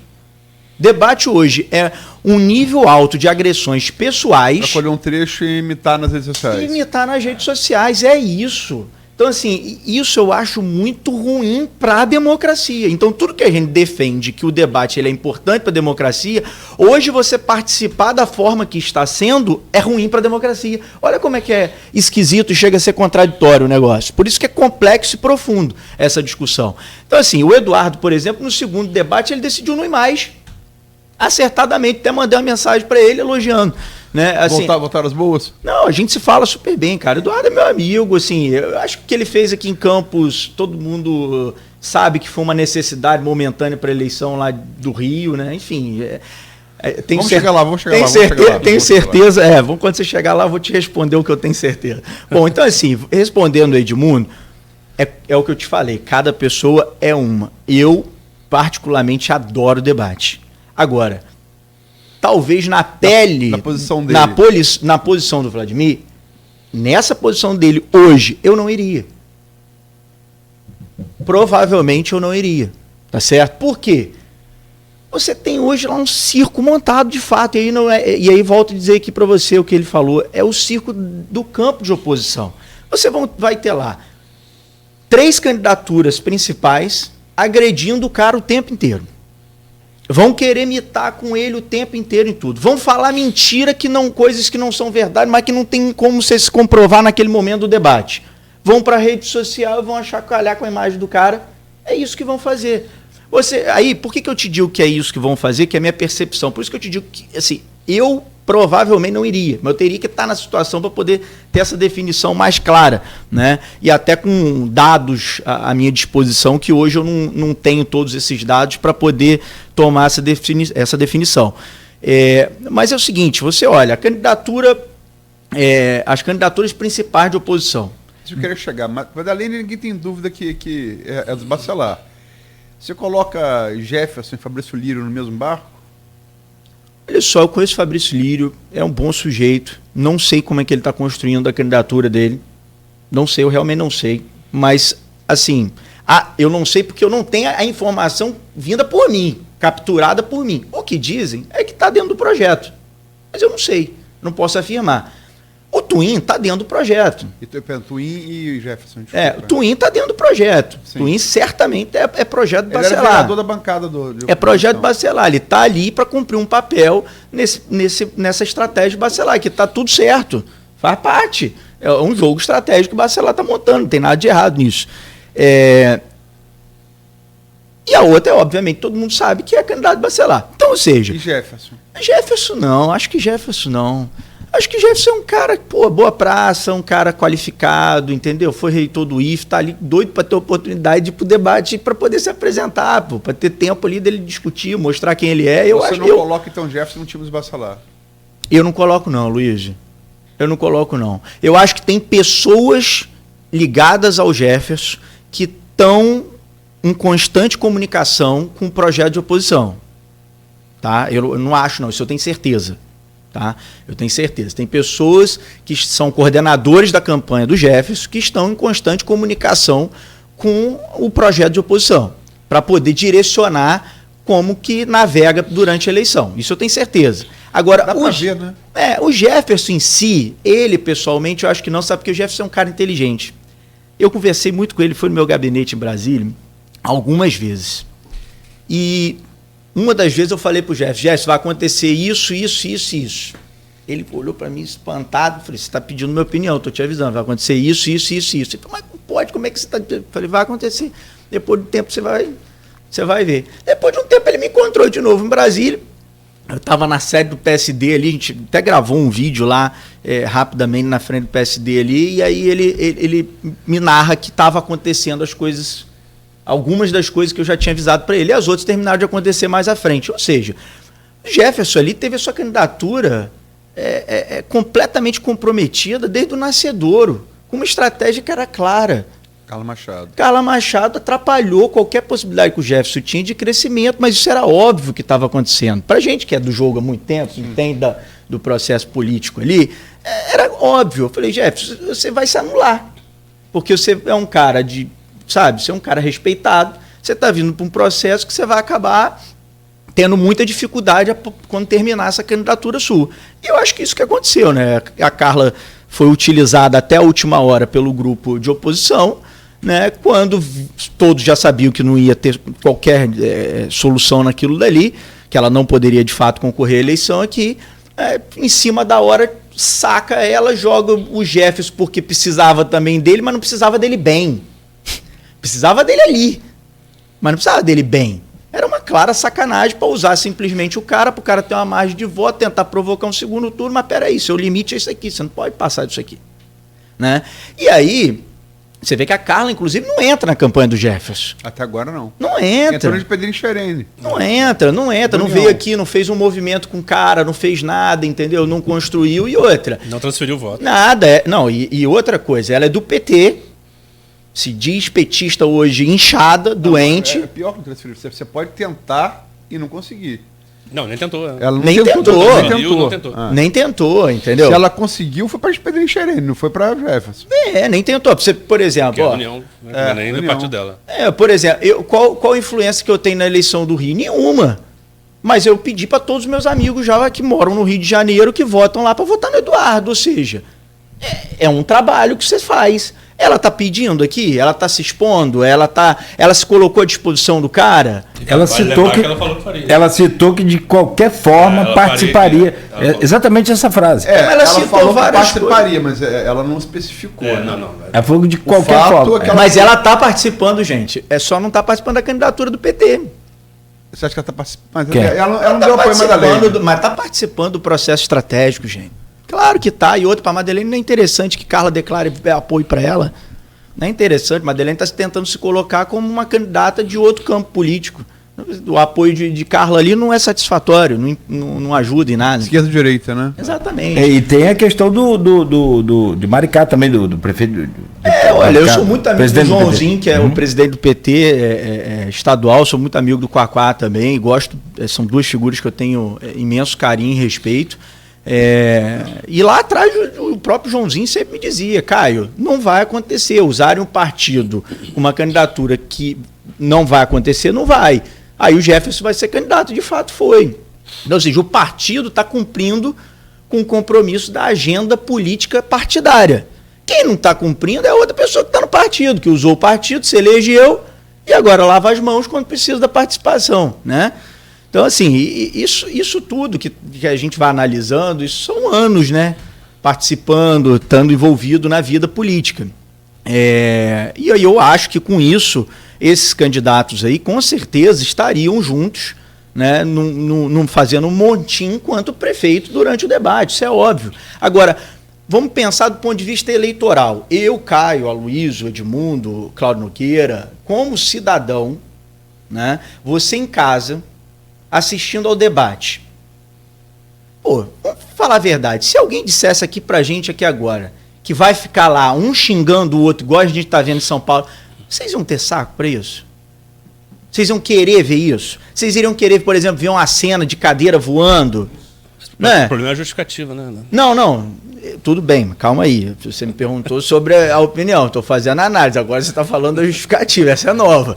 Debate hoje é um nível alto de agressões pessoais. Para colher um trecho e imitar nas redes sociais. Imitar nas redes sociais, é isso. Então, assim, isso eu acho muito ruim para a democracia. Então, tudo que a gente defende que o debate ele é importante para a democracia, hoje você participar da forma que está sendo é ruim para a democracia. Olha como é que é esquisito e chega a ser contraditório o negócio. Por isso que é complexo e profundo essa discussão. Então, assim, o Eduardo, por exemplo, no segundo debate, ele decidiu não ir mais. Acertadamente, até mandei uma mensagem para ele elogiando. Né? Assim, voltaram as boas? Não, a gente se fala super bem, cara. O Eduardo é meu amigo, assim, eu acho que o que ele fez aqui em Campos, todo mundo sabe que foi uma necessidade momentânea para a eleição lá do Rio, né? Enfim, vamos chegar lá. Tenho certeza, quando você chegar lá eu vou te responder o que eu tenho certeza. Bom, então assim, respondendo o Edmundo, é o que eu te falei, cada pessoa é uma. Eu, particularmente, adoro debate. Agora, talvez na pele, na posição dele. Na posição do Vladimir, nessa posição dele hoje, eu não iria. Provavelmente eu não iria. Tá certo? Por quê? Você tem hoje lá um circo montado de fato. E aí volto a dizer aqui para você o que ele falou. É o circo do campo de oposição. Você vai ter lá 3 candidaturas principais agredindo o cara o tempo inteiro. Vão querer imitar com ele o tempo inteiro em tudo. Vão falar mentira, coisas que não são verdade, mas que não tem como você se comprovar naquele momento do debate. Vão para a rede social e vão achacalhar com a imagem do cara. É isso que vão fazer. Por que eu te digo que é isso que vão fazer, que é a minha percepção? Por isso que eu te digo que, assim, eu provavelmente não iria, mas eu teria que estar na situação para poder ter essa definição mais clara, né? E até com dados à minha disposição, que hoje eu não tenho todos esses dados para poder tomar essa definição. Mas é o seguinte, você olha, as candidaturas principais de oposição. Isso eu queria chegar, mas além ninguém tem dúvida que é dos Bacelar. Você coloca Jefferson e Fabrício Lírio no mesmo barco? Olha só, eu conheço o Fabrício Lírio, é um bom sujeito, não sei como é que ele está construindo a candidatura dele, não sei, eu realmente não sei, mas, assim, eu não sei porque eu não tenho a informação vinda por mim, capturada por mim. O que dizem é que está dentro do projeto, mas eu não sei, não posso afirmar. O Twin está dentro do projeto. Twin e Jefferson. O Twin está dentro do projeto. Sim. Twin certamente é projeto do Bacelar. Ele era vereador da bancada é projeto do Bacelar. Ele está ali para cumprir um papel nessa estratégia do Bacelar, que está tudo certo. Faz parte. É um jogo estratégico que o Bacelar está montando. Não tem nada de errado nisso. E a outra, obviamente, todo mundo sabe que é candidato do Bacelar. Então, ou seja... E Jefferson? Jefferson não. Acho que Jefferson não. Acho que Jefferson é um cara, boa praça, um cara qualificado, entendeu? Foi reitor do IF, tá ali doido para ter oportunidade de ir pro debate, para poder se apresentar, para ter tempo ali dele discutir, mostrar quem ele é. Você não coloca, então, Jefferson no time dos Bacelar? Eu não coloco não, Luiz. Eu não coloco não. Eu acho que tem pessoas ligadas ao Jefferson que estão em constante comunicação com o projeto de oposição. Tá? Eu não acho não, isso eu tenho certeza. Tá? Eu tenho certeza. Tem pessoas que são coordenadores da campanha do Jefferson que estão em constante comunicação com o projeto de oposição para poder direcionar como que navega durante a eleição. Isso eu tenho certeza. Agora, dá pra ver, né? O Jefferson em si, ele pessoalmente, eu acho que não, sabe, porque o Jefferson é um cara inteligente. Eu conversei muito com ele, foi no meu gabinete em Brasília algumas vezes. E uma das vezes eu falei para o Jefferson, vai acontecer isso. Ele olhou para mim espantado, falei, você está pedindo minha opinião, estou te avisando, vai acontecer isso. Ele falou, mas não pode, como é que você está... Eu falei, vai acontecer. Depois do tempo você vai ver. Depois de um tempo ele me encontrou de novo em Brasília. Eu estava na sede do PSD ali, a gente até gravou um vídeo lá, rapidamente na frente do PSD ali, e aí ele me narra que estava acontecendo as coisas... Algumas das coisas que eu já tinha avisado para ele, e as outras terminaram de acontecer mais à frente. Ou seja, o Jefferson ali teve a sua candidatura completamente comprometida desde o nascedouro, com uma estratégia que era clara. Carla Machado atrapalhou qualquer possibilidade que o Jefferson tinha de crescimento, mas isso era óbvio que estava acontecendo. Para a gente que é do jogo há muito tempo, entende do processo político ali, era óbvio. Eu falei, Jefferson, você vai se anular, porque você é um cara sabe? Você é um cara respeitado, você está vindo para um processo que você vai acabar tendo muita dificuldade quando terminar essa candidatura sua. E eu acho que isso que aconteceu, né? A Carla foi utilizada até a última hora pelo grupo de oposição, né? Quando todos já sabiam que não ia ter qualquer solução naquilo dali, que ela não poderia de fato concorrer à eleição aqui, em cima da hora saca ela, joga o Jefferson porque precisava também dele, mas não precisava dele bem. Precisava dele ali, mas não precisava dele bem. Era uma clara sacanagem para usar simplesmente o cara, para o cara ter uma margem de voto, tentar provocar um segundo turno, mas peraí, seu limite é isso aqui, você não pode passar disso aqui. Né? E aí, você vê que a Carla, inclusive, não entra na campanha do Jefferson. Até agora não. Não entra. Entrou de Pedrinho Xerene. Não entra. Não veio aqui, não fez um movimento com o cara, não fez nada, entendeu? Não construiu e outra. Não transferiu o voto. Nada. Não, e outra coisa, ela é do PT, se diz petista hoje, inchada, doente. É pior que não transferir. Você pode tentar e não conseguir. Não, nem tentou. Ela não Nem tentou. Não tentou. Nem tentou, entendeu? Se ela conseguiu, foi para Pedrinho Xerene, não foi para Jefferson. Nem tentou. Você, por exemplo... Que é a União, nem no partido dela. Por exemplo, qual a influência que eu tenho na eleição do Rio? Nenhuma. Mas eu pedi para todos os meus amigos já que moram no Rio de Janeiro que votam lá para votar no Eduardo. Ou seja, é um trabalho que você faz. Ela está pedindo aqui, ela está se expondo, ela se colocou à disposição do cara. Ela citou que de qualquer forma participaria. Exatamente essa frase. Ela citou falou várias que participaria, mas ela não especificou. Ela falou de qualquer forma. Mas ela está participando, gente. Só não está participando da candidatura do PT. Você acha que ela está participando? Ela não deu apoio mais da lei. Mas está participando do processo estratégico, gente. Claro que tá. E outro, para a Madeleine não é interessante que Carla declare apoio para ela. Não é interessante. Madeleine está tentando se colocar como uma candidata de outro campo político. O apoio de Carla ali não é satisfatório, não ajuda em nada. Esquerda e direita, né? Exatamente. E tem a questão de Maricá também, do prefeito. Olha, eu sou muito amigo do Joãozinho, que é o presidente do PT estadual, sou muito amigo do Quaquá também, gosto, são duas figuras que eu tenho imenso carinho e respeito. E lá atrás o próprio Joãozinho sempre me dizia, Caio, não vai acontecer, usarem um partido com uma candidatura que não vai acontecer, não vai. Aí o Jefferson vai ser candidato, de fato foi. Então, ou seja, o partido está cumprindo com o compromisso da agenda política partidária. Quem não está cumprindo é outra pessoa que está no partido, que usou o partido, se elegeu e agora lava as mãos quando precisa da participação, né? Então, assim, isso tudo que a gente vai analisando, isso são anos, né? Participando, estando envolvido na vida política. E aí eu acho que com isso, esses candidatos aí, com certeza, estariam juntos, né? Fazendo um montim enquanto prefeito durante o debate, isso é óbvio. Agora, vamos pensar do ponto de vista eleitoral. Eu, Caio, Aloysio, Edmundo, Cláudio Nogueira, como cidadão, né? Você em casa, assistindo ao debate. Pô, vamos falar a verdade. Se alguém dissesse aqui pra gente aqui agora, que vai ficar lá um xingando o outro, igual a gente tá vendo em São Paulo, vocês iam ter saco pra isso? Vocês iam querer ver isso? Vocês iriam querer, por exemplo, ver uma cena de cadeira voando? Né? O problema é a justificativa, né? Não. Tudo bem, calma aí. Você me perguntou sobre a opinião. Estou fazendo a análise. Agora você está falando da justificativa. Essa é nova.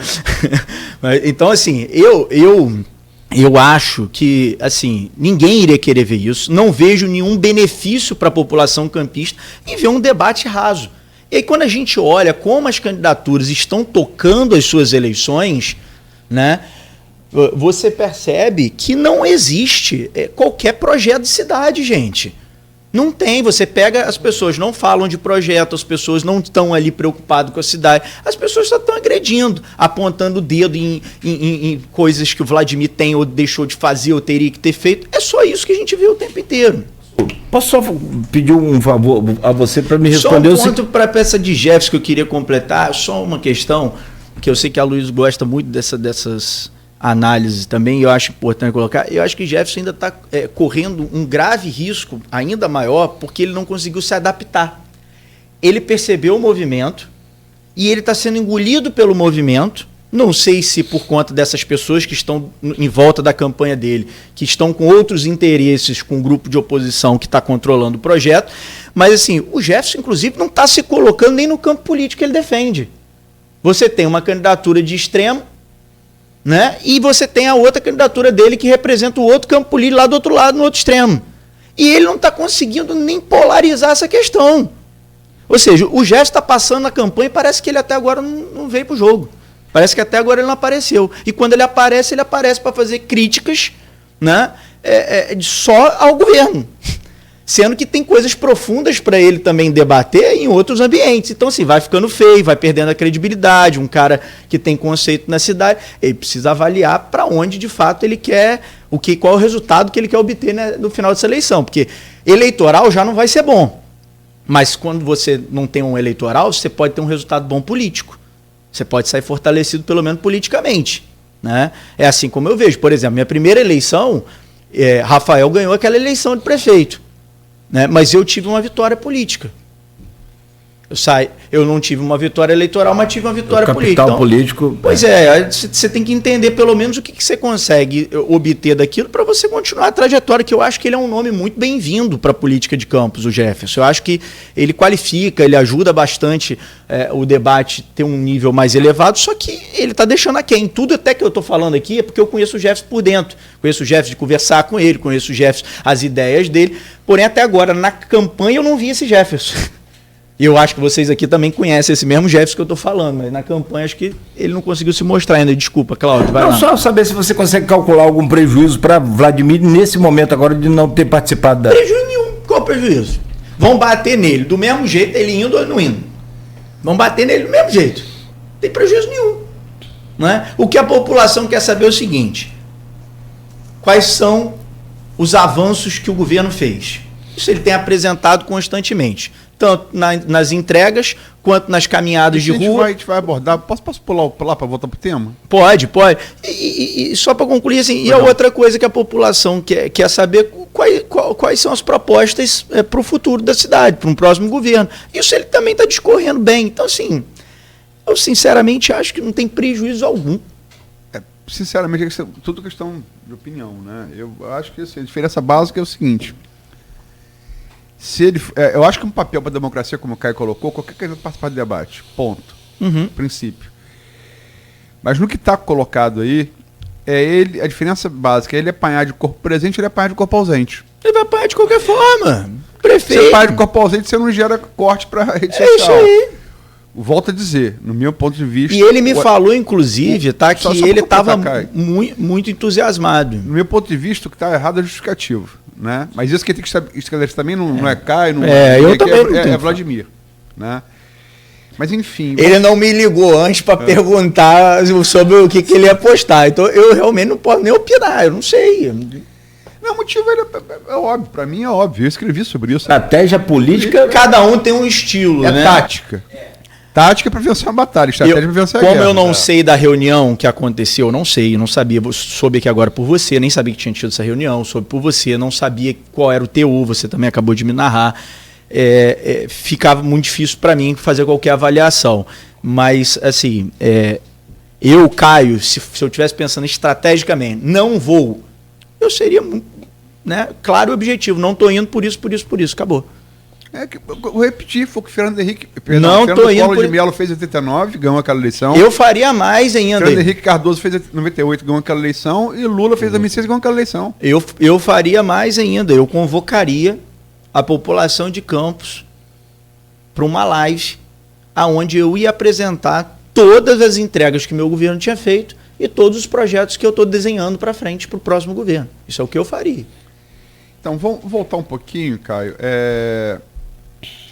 Então, assim, eu acho que assim, ninguém iria querer ver isso. Não vejo nenhum benefício para a população campista em ver um debate raso. E aí, quando a gente olha como as candidaturas estão tocando as suas eleições, né, você percebe que não existe qualquer projeto de cidade, gente. Não tem. Você pega, as pessoas não falam de projeto, as pessoas não estão ali preocupadas com a cidade, as pessoas só estão agredindo, apontando o dedo em coisas que o Vladimir tem ou deixou de fazer ou teria que ter feito. É só isso que a gente vê o tempo inteiro. Posso só pedir um favor a você para me responder? Só um ponto para a peça de Jefferson que eu queria completar, só uma questão, que eu sei que a Luiz gosta muito dessas análises também, eu acho importante colocar. Eu acho que Jefferson ainda está correndo um grave risco, ainda maior, porque ele não conseguiu se adaptar. Ele percebeu o movimento e ele está sendo engolido pelo movimento. Não sei se por conta dessas pessoas que estão em volta da campanha dele, que estão com outros interesses, com um grupo de oposição que está controlando o projeto, mas assim, o Jefferson, inclusive, não está se colocando nem no campo político que ele defende. Você tem uma candidatura de extremo, né? E você tem a outra candidatura dele que representa o outro campo político lá do outro lado, no outro extremo. E ele não está conseguindo nem polarizar essa questão. Ou seja, o Jefferson está passando na campanha e parece que ele até agora não veio para o jogo. Parece que até agora ele não apareceu. E quando ele aparece para fazer críticas, né, só ao governo. Sendo que tem coisas profundas para ele também debater em outros ambientes. Então, assim, vai ficando feio, vai perdendo a credibilidade. Um cara que tem conceito na cidade, ele precisa avaliar para onde, de fato, ele quer, qual é o resultado que ele quer obter, né, no final dessa eleição. Porque eleitoral já não vai ser bom. Mas quando você não tem um eleitoral, você pode ter um resultado bom político. Você pode sair fortalecido, pelo menos politicamente, né? É assim como eu vejo. Por exemplo, minha primeira eleição, Rafael ganhou aquela eleição de prefeito, né? Mas eu tive uma vitória política. Eu não tive uma vitória eleitoral, mas tive uma vitória política. Capital político. Pois você tem que entender pelo menos o que você consegue obter daquilo para você continuar a trajetória, que eu acho que ele é um nome muito bem-vindo para a política de Campos, o Jefferson. Eu acho que ele qualifica, ele ajuda bastante o debate ter um nível mais elevado, só que ele está deixando aquém. Tudo até que eu estou falando aqui é porque eu conheço o Jefferson por dentro. Conheço o Jefferson de conversar com ele, conheço o Jefferson, as ideias dele. Porém, até agora, na campanha, eu não vi esse Jefferson. E eu acho que vocês aqui também conhecem esse mesmo Jefferson que eu estou falando, mas na campanha acho que ele não conseguiu se mostrar ainda. Desculpa, Cláudio, vai lá. Só saber se você consegue calcular algum prejuízo para Vladimir nesse momento agora de não ter participado da... Prejuízo nenhum. Qual prejuízo? Vão bater nele do mesmo jeito, ele indo ou não indo. Vão bater nele do mesmo jeito. Não tem prejuízo nenhum. Né? O que a população quer saber é o seguinte: quais são os avanços que o governo fez? Isso ele tem apresentado constantemente, tanto nas entregas, quanto nas caminhadas de rua. A gente vai abordar. Posso pular para voltar para o tema? Pode. E só para concluir, assim, e a outra coisa que a população quer saber, quais são as propostas para o futuro da cidade, para um próximo governo. Isso ele também está discorrendo bem. Então, assim, eu sinceramente acho que não tem prejuízo algum. Sinceramente, é tudo questão de opinião, né? Eu acho que assim, a diferença básica é o seguinte: eu acho que um papel para a democracia, como o Caio colocou, qualquer candidato participar do debate. Ponto. Princípio. Mas no que está colocado aí, a diferença básica é ele apanhar de corpo presente, ele apanhar de corpo ausente. Ele vai apanhar de qualquer forma. Prefeito. Você apanhar de corpo ausente, você não gera corte para a rede social. É isso aí. Volto a dizer, no meu ponto de vista... E ele me falou, inclusive, que ele estava muito entusiasmado. No meu ponto de vista, o que está errado é justificativo. Né? Mas isso que tem que esclarecer também não é Caio, não é Vladimir. Né? Mas enfim... Ele não me ligou antes para perguntar sobre o que ele ia postar. Então eu realmente não posso nem opinar, eu não sei. Não, o motivo é óbvio, para mim é óbvio. Eu escrevi sobre isso. Estratégia política... Cada um tem um estilo, né? Tática. Tática para vencer uma batalha, estratégia para vencer a guerra. Como eu não sei da reunião que aconteceu, não sabia, soube aqui agora por você, nem sabia que tinha tido essa reunião, soube por você, não sabia qual era o teor, você também acabou de me narrar. Ficava muito difícil para mim fazer qualquer avaliação. Mas, assim, eu, Caio, se eu estivesse pensando estrategicamente, não vou, eu seria, né, claro e objetivo, não estou indo por isso, acabou. Vou repetir, foi o que o Fernando Henrique... Fernando Collor de Mello fez em 89, ganhou aquela eleição. Eu faria mais ainda. Fernando Henrique Cardoso fez em 98, ganhou aquela eleição. E Lula fez em 2006, ganhou aquela eleição. Eu faria mais ainda. Eu convocaria a população de Campos para uma live onde eu ia apresentar todas as entregas que meu governo tinha feito e todos os projetos que eu estou desenhando para frente para o próximo governo. Isso é o que eu faria. Então, vamos voltar um pouquinho, Caio.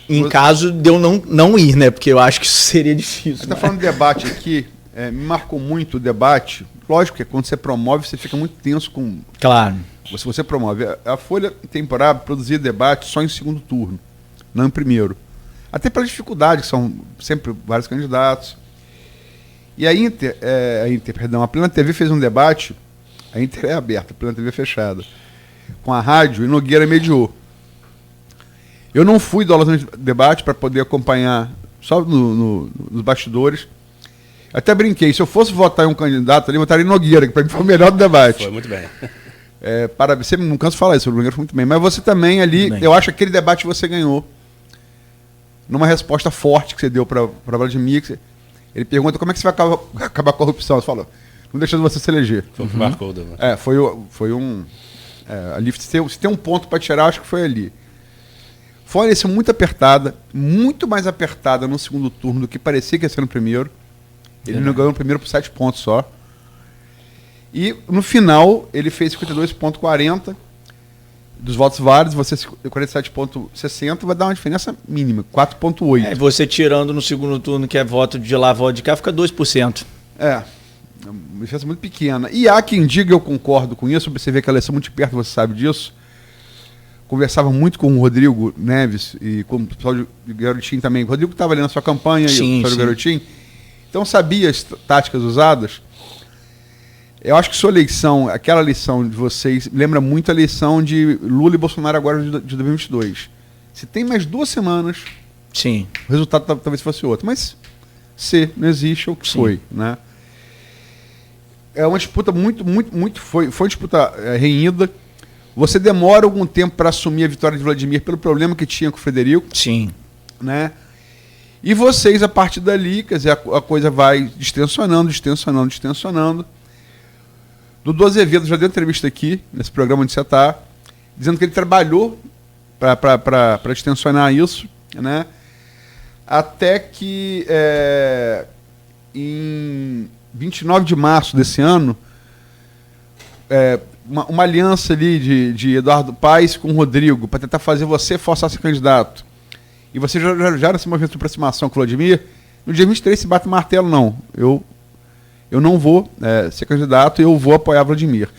Em caso de eu não ir, né? Porque eu acho que isso seria difícil. Você está falando de debate aqui, me marcou muito o debate. Lógico que quando você promove, você fica muito tenso com... Claro. Se você promove. A Folha tem para produzir debate só em segundo turno, não em primeiro. Até pela dificuldade, que são sempre vários candidatos. E a Plena TV fez um debate, a Inter é aberta, a Plena TV é fechada, com a rádio, e Nogueira mediou. Eu não fui do aula de debate para poder acompanhar só nos bastidores. Até brinquei, se eu fosse votar em um candidato ali, eu votaria em Nogueira, que para mim foi o melhor do debate. Foi muito bem. Parabéns, sempre não canso de falar isso, o Nogueira foi muito bem. Mas você também ali, eu acho que aquele debate você ganhou. Numa resposta forte que você deu para Vladimir. Ele pergunta como é que você vai acabar a corrupção. Você fala, não deixando você se eleger. Foi o que marcou o debate. Foi um... ali, se tem um ponto para tirar, acho que foi ali. Foi uma eleição muito apertada, muito mais apertada no segundo turno do que parecia que ia ser no primeiro. Ele não ganhou no primeiro por 7 pontos só. E no final, ele fez 52,40 dos votos válidos, você 47,60, vai dar uma diferença mínima, 4,8. Você tirando no segundo turno, que é voto de lá, voto de cá, fica 2%. Uma diferença muito pequena. E há quem diga, eu concordo com isso, você vê que a eleição muito perto, você sabe disso. Conversava muito com o Rodrigo Neves e com o pessoal de Garotinho também. O Rodrigo estava ali na sua campanha e o pessoal de Garotinho. Então sabia as táticas usadas. Eu acho que sua eleição, aquela eleição de vocês, lembra muito a eleição de Lula e Bolsonaro agora de 2022. Se tem mais 2 semanas, sim, o resultado talvez fosse outro. Mas se não existe, é o que foi, né? É uma disputa foi uma disputa renhida. Você demora algum tempo para assumir a vitória de Vladimir pelo problema que tinha com o Frederico. Sim. Né? E vocês, a partir dali, quer dizer, a coisa vai distensionando. Dudu Azevedo já deu entrevista aqui, nesse programa onde você está, dizendo que ele trabalhou para distensionar isso, né? Até que em 29 de março desse ano, uma aliança ali de Eduardo Paes com o Rodrigo, para tentar fazer você forçar a ser candidato. E você já nesse movimento de aproximação com o Vladimir, no dia 23 se bate o martelo, não. Eu não vou ser candidato, eu vou apoiar Vladimir.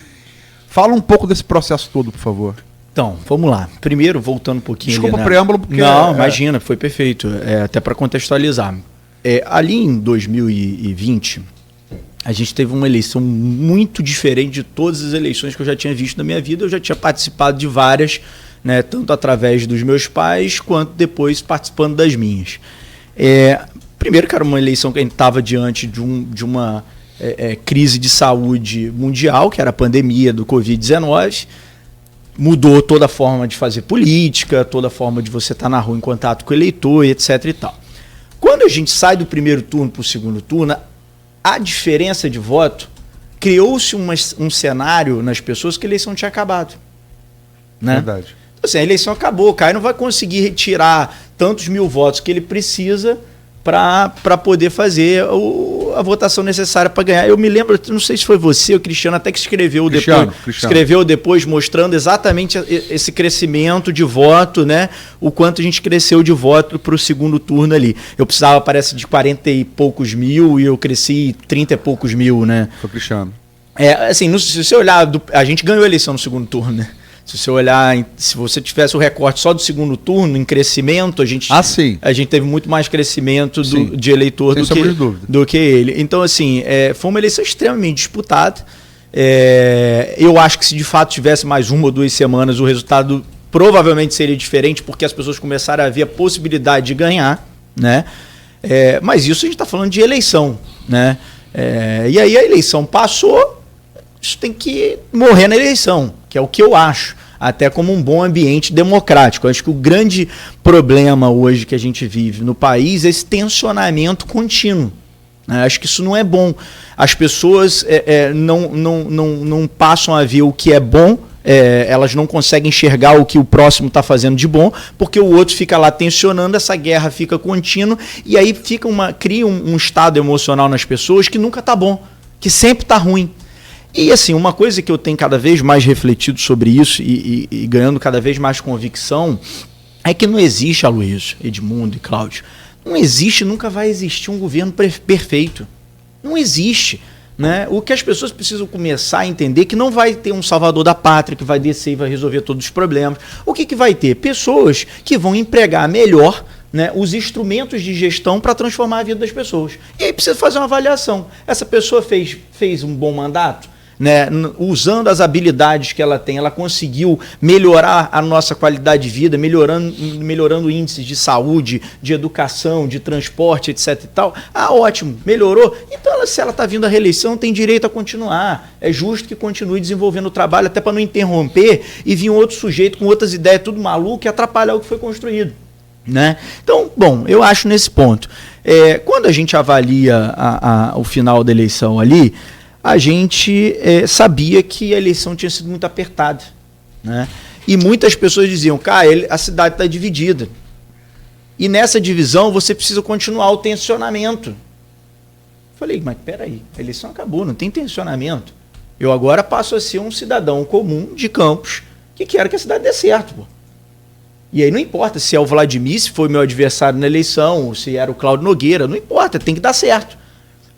Fala um pouco desse processo todo, por favor. Então, vamos lá. Primeiro, voltando um pouquinho... Desculpa o preâmbulo, porque... Não, imagina, foi perfeito. Até para contextualizar. Ali em 2020, a gente teve uma eleição muito diferente de todas as eleições que eu já tinha visto na minha vida. Eu já tinha participado de várias, né, tanto através dos meus pais, quanto depois participando das minhas. Primeiro que era uma eleição que a gente estava diante de uma crise de saúde mundial, que era a pandemia do Covid-19, mudou toda a forma de fazer política, toda a forma de você estar na rua em contato com o eleitor, etc. e tal. Quando a gente sai do primeiro turno para o segundo turno, a diferença de voto, criou-se um cenário nas pessoas que a eleição tinha acabado. Né? Verdade. Então, assim, a eleição acabou, o Caio não vai conseguir retirar tantos mil votos que ele precisa para poder fazer a votação necessária para ganhar. Eu me lembro, não sei se foi você, o Cristiano, até que escreveu depois mostrando exatamente esse crescimento de voto, né? O quanto a gente cresceu de voto para o segundo turno ali. Eu precisava, parece, de 40 e poucos mil e eu cresci 30 e poucos mil, né? Foi o Cristiano. Assim, se você olhar, a gente ganhou a eleição no segundo turno, né? Se você olhar, se você tivesse o recorte só do segundo turno, em crescimento, a gente teve muito mais crescimento de eleitor do que ele. Então, assim, foi uma eleição extremamente disputada. Eu acho que se de fato tivesse mais 1 ou 2 semanas, o resultado provavelmente seria diferente, porque as pessoas começaram a ver a possibilidade de ganhar, né? Mas isso a gente está falando de eleição, né? E aí a eleição passou, isso tem que morrer na eleição, que é o que eu acho, até como um bom ambiente democrático. Eu acho que o grande problema hoje que a gente vive no país é esse tensionamento contínuo. Acho que isso não é bom. As pessoas não passam a ver o que é bom, elas não conseguem enxergar o que o próximo está fazendo de bom, porque o outro fica lá tensionando, essa guerra fica contínua, e aí cria um estado emocional nas pessoas que nunca está bom, que sempre está ruim. E assim, uma coisa que eu tenho cada vez mais refletido sobre isso e ganhando cada vez mais convicção é que não existe, Aloysio, Edmundo e Cláudio, não existe, nunca vai existir um governo perfeito. Não existe. Né? O que as pessoas precisam começar a entender é que não vai ter um salvador da pátria que vai descer e vai resolver todos os problemas. O que vai ter? Pessoas que vão empregar melhor, né, os instrumentos de gestão para transformar a vida das pessoas. E aí precisa fazer uma avaliação. Essa pessoa fez um bom mandato? Né, usando as habilidades que ela tem, ela conseguiu melhorar a nossa qualidade de vida, melhorando índices de saúde, de educação, de transporte, etc. e tal. Ótimo, melhorou. Então, se ela está vindo à reeleição, tem direito a continuar. É justo que continue desenvolvendo o trabalho, até para não interromper e vir um outro sujeito com outras ideias, tudo maluco, e atrapalhar o que foi construído. né? Então, bom, eu acho nesse ponto. Quando a gente avalia o final da eleição ali, a gente sabia que a eleição tinha sido muito apertada, né? E muitas pessoas diziam, cara, a cidade está dividida. E nessa divisão você precisa continuar o tensionamento. Falei, mas peraí, a eleição acabou, não tem tensionamento. Eu agora passo a ser um cidadão comum de Campos que quero que a cidade dê certo, pô. E aí não importa se é o Vladimir, se foi meu adversário na eleição, se era o Cláudio Nogueira, não importa, tem que dar certo.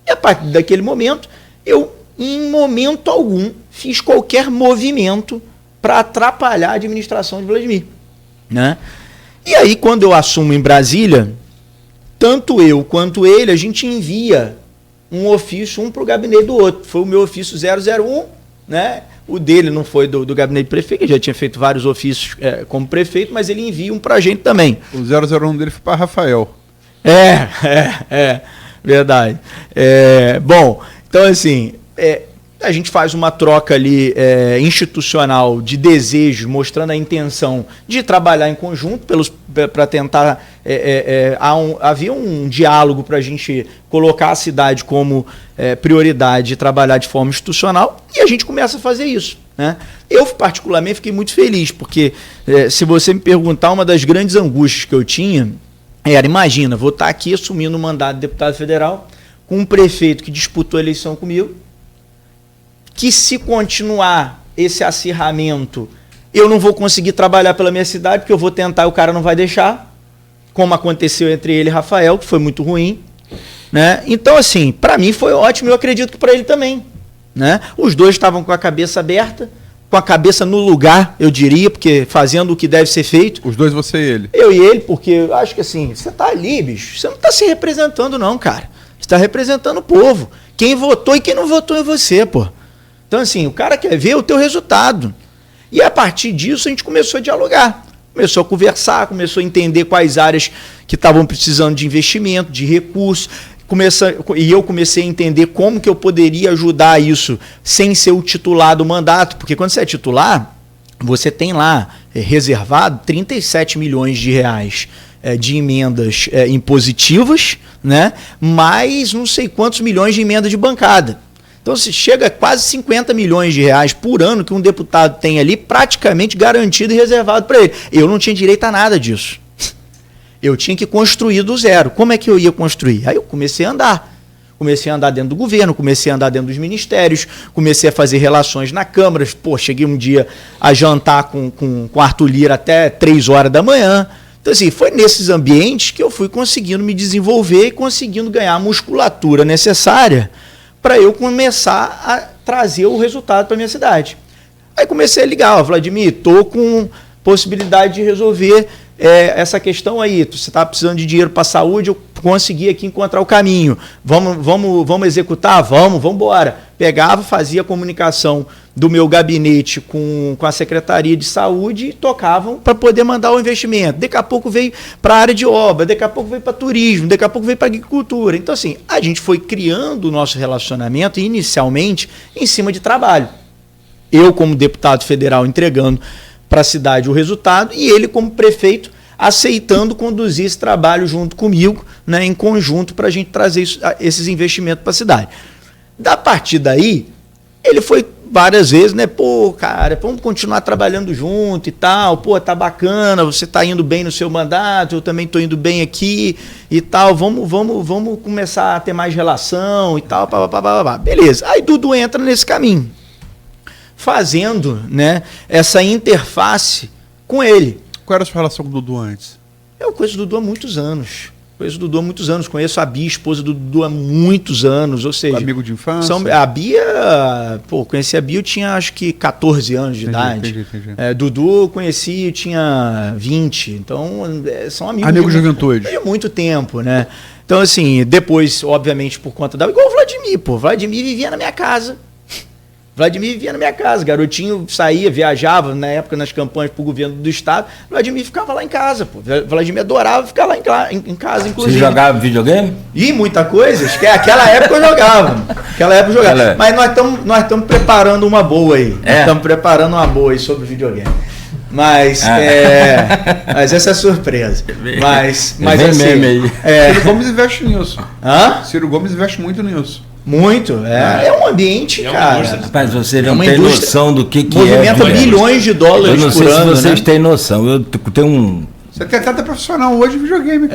E a partir daquele momento, eu, em momento algum, fiz qualquer movimento para atrapalhar a administração de Vladimir, né? E aí, quando eu assumo em Brasília, tanto eu quanto ele, a gente envia um ofício, um para o gabinete do outro. Foi o meu ofício 001, né? O dele não foi do gabinete do prefeito, que já tinha feito vários ofícios como prefeito, mas ele envia um para a gente também. O 001 dele foi para Rafael. Verdade. Bom, então assim, a gente faz uma troca ali institucional de desejos, mostrando a intenção de trabalhar em conjunto para tentar... havia um diálogo para a gente colocar a cidade como prioridade e trabalhar de forma institucional, e a gente começa a fazer isso, né? Eu, particularmente, fiquei muito feliz, porque se você me perguntar, uma das grandes angústias que eu tinha era, imagina, vou estar aqui assumindo o mandato de deputado federal com um prefeito que disputou a eleição comigo, que se continuar esse acirramento, eu não vou conseguir trabalhar pela minha cidade, porque eu vou tentar e o cara não vai deixar, como aconteceu entre ele e Rafael, que foi muito ruim, né? Então, assim, para mim foi ótimo, eu acredito que para ele também, né? Os dois estavam com a cabeça aberta, com a cabeça no lugar, eu diria, porque fazendo o que deve ser feito. Os dois, você e ele. Eu e ele, porque eu acho que assim, você tá ali, bicho, você não tá se representando não, cara. Você tá representando o povo. Quem votou e quem não votou é você, pô. Então, assim, o cara quer ver o teu resultado. E a partir disso a gente começou a dialogar, começou a conversar, começou a entender quais áreas que estavam precisando de investimento, de recursos, e eu comecei a entender como que eu poderia ajudar isso sem ser o titular do mandato, porque quando você é titular, você tem lá reservado 37 milhões de reais de emendas impositivas, né? Mais não sei quantos milhões de emenda de bancada. Então, se chega a quase 50 milhões de reais por ano que um deputado tem ali praticamente garantido e reservado para ele. Eu não tinha direito a nada disso. Eu tinha que construir do zero. Como é que eu ia construir? Aí eu comecei a andar. Comecei a andar dentro do governo, comecei a andar dentro dos ministérios, comecei a fazer relações na Câmara. Pô, cheguei um dia a jantar com Arthur Lira até 3 horas da manhã. Então, assim, foi nesses ambientes que eu fui conseguindo me desenvolver e conseguindo ganhar a musculatura necessária para eu começar a trazer o resultado para a minha cidade. Aí comecei a ligar, Vladimir, estou com possibilidade de resolver essa questão aí, você está precisando de dinheiro para a saúde, eu consegui aqui encontrar o caminho, vamos executar? Vamos embora. Pegava, fazia a comunicação do meu gabinete com a Secretaria de Saúde e tocavam para poder mandar o investimento. Daqui a pouco veio para a área de obra, daqui a pouco veio para turismo, daqui a pouco veio para agricultura. Então, assim, a gente foi criando o nosso relacionamento inicialmente em cima de trabalho. Eu, como deputado federal, entregando para a cidade o resultado e ele, como prefeito, aceitando conduzir esse trabalho junto comigo, né, em conjunto, para a gente trazer esses investimentos para a cidade. Da partir daí, ele foi várias vezes, né? Pô, cara, vamos continuar trabalhando junto e tal. Pô, tá bacana, você tá indo bem no seu mandato, eu também tô indo bem aqui e tal. Vamos começar a ter mais relação e tal. Beleza. Aí Dudu entra nesse caminho, fazendo, né, essa interface com ele. Qual era a sua relação com o Dudu antes? Eu conheço o Dudu há muitos anos. Conheço a Bia, esposa do Dudu, há muitos anos, ou seja... Amigo de infância? A Bia, conheci a Bia, eu tinha acho que 14 anos de idade. Entendi. Dudu eu conheci, eu tinha 20, então são amigos. Amigo de juventude. De muito tempo, né? Então, assim, depois, obviamente, por conta da... Igual o Vladimir, Vladimir vivia na minha casa. Garotinho saía, viajava, na época nas campanhas para o governo do estado, Vladimir ficava lá em casa, Vladimir adorava ficar lá em casa, inclusive. Você jogava videogame? Ih, muita coisa, aquela época eu jogava. Mas nós estamos preparando uma boa aí. Estamos preparando uma boa aí sobre videogame. Mas essa é surpresa. Mas assim, Ciro Gomes investe nisso. Hã? Ciro Gomes investe muito nisso. Muito, é um ambiente, cara. Rapaz, você não tem noção do que movimenta bilhões de dólares por ano. Eu não sei se vocês têm noção. Eu tenho um... Você tem atleta profissional hoje de videogame.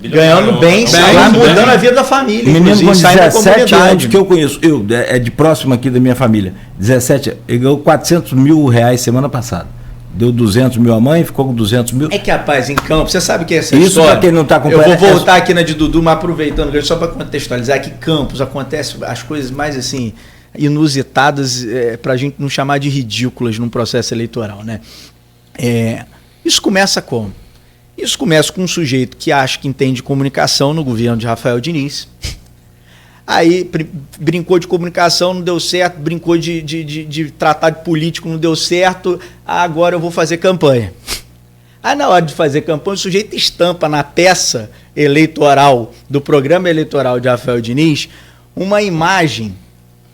Ganhando bem, mudando a vida da família. Menino com 17 anos que eu conheço, é de próximo aqui da minha família. 17, ele ganhou 400 mil reais semana passada. Deu 200 mil a mãe, ficou com 200 mil. É que, rapaz, em campo, você sabe que é essa isso história. Para quem não está acompanhando. Eu vou voltar aqui na de Dudu, mas aproveitando, só para contextualizar, que Campos acontece as coisas mais assim inusitadas, para a gente não chamar de ridículas num processo eleitoral, né? Isso começa como? Isso começa com um sujeito que acha que entende comunicação no governo de Rafael Diniz. Aí brincou de comunicação, não deu certo, brincou de tratar de político, não deu certo, agora eu vou fazer campanha. Aí na hora de fazer campanha, o sujeito estampa na peça eleitoral do programa eleitoral de Rafael Diniz uma imagem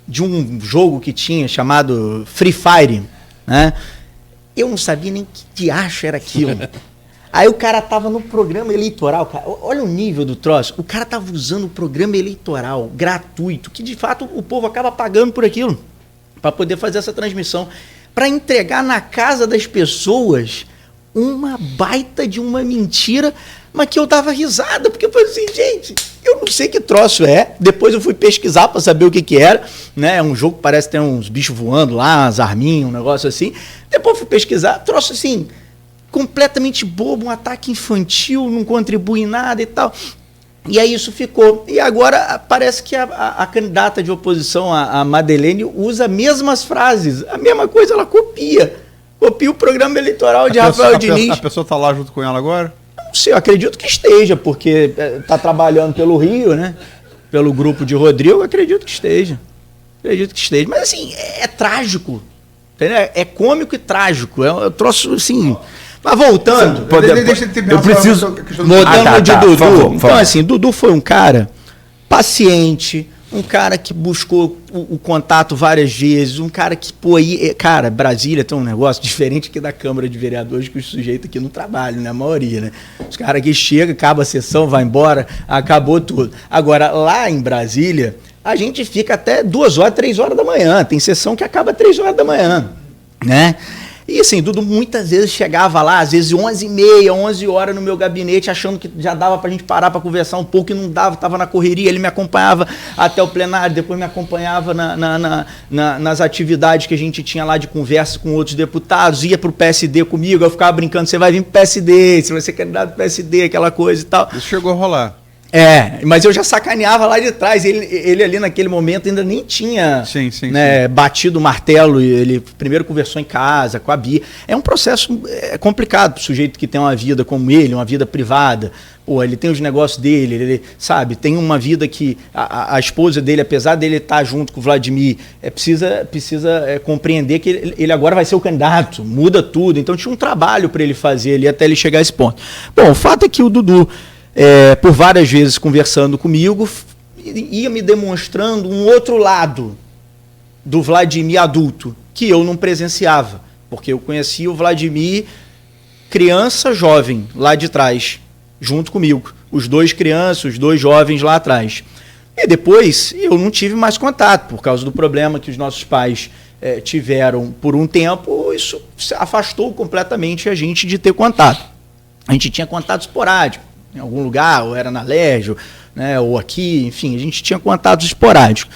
de um jogo que tinha chamado Free Fire, né? Eu não sabia nem que diacho era aquilo. Aí o cara tava no programa eleitoral, cara, olha o nível do troço, o cara tava usando o programa eleitoral gratuito, que de fato o povo acaba pagando por aquilo, para poder fazer essa transmissão, para entregar na casa das pessoas uma baita de uma mentira, mas que eu dava risada, porque eu falei assim, gente, eu não sei que troço é. Depois eu fui pesquisar para saber o que era, né? É um jogo que parece ter uns bichos voando lá, umas arminhas, um negócio assim. Depois eu fui pesquisar, troço assim, completamente bobo, um ataque infantil, não contribui em nada e tal. E aí isso ficou. E agora parece que a candidata de oposição, a Madeleine, usa as mesmas frases, a mesma coisa, ela copia o programa eleitoral de Rafael Diniz. A pessoa está lá junto com ela agora? Não sei, eu acredito que esteja, porque está trabalhando pelo Rio, né? Pelo grupo de Rodrigo, acredito que esteja. Mas assim, é trágico. Entendeu? É cômico e trágico. É um troço assim. Mas voltando. Eu preciso. Voltando de Dudu. Por favor. Então, assim, Dudu foi um cara paciente, um cara que buscou o contato várias vezes, um cara que, cara, Brasília tem um negócio diferente aqui da Câmara de Vereadores, que os sujeitos aqui não trabalham, né? A maioria, né? Os caras aqui chegam, acaba a sessão, vai embora, acabou tudo. Agora, lá em Brasília, a gente fica até 2 horas, 3 horas da manhã. Tem sessão que acaba 3 horas da manhã, né? E assim, Dudu muitas vezes chegava lá, às vezes 11h30, 11 horas no meu gabinete, achando que já dava pra gente parar pra conversar um pouco, e não dava, tava na correria. Ele me acompanhava até o plenário, depois me acompanhava nas atividades que a gente tinha lá de conversa com outros deputados, ia pro PSD comigo, eu ficava brincando, você vai vir pro PSD, você vai ser candidato pro PSD, aquela coisa e tal. Isso chegou a rolar. Mas eu já sacaneava lá de trás. Ele ali naquele momento ainda nem tinha batido o martelo. Ele primeiro conversou em casa com a Bia. É um processo complicado para o sujeito que tem uma vida como ele, uma vida privada. Pô, ele tem os negócios dele, ele sabe, tem uma vida que a esposa dele, apesar dele estar junto com o Vladimir, precisa compreender que ele agora vai ser o candidato, muda tudo. Então tinha um trabalho para ele fazer ali até ele chegar a esse ponto. Bom, o fato é que o Dudu, por várias vezes conversando comigo, ia me demonstrando um outro lado do Vladimir adulto, que eu não presenciava, porque eu conhecia o Vladimir criança, jovem, lá de trás, junto comigo, os 2 crianças, os 2 jovens lá atrás. E depois eu não tive mais contato, por causa do problema que os nossos pais tiveram por um tempo, isso afastou completamente a gente de ter contato. A gente tinha contato esporádico, em algum lugar, ou era na Légio, né, ou aqui, enfim, a gente tinha contatos esporádicos.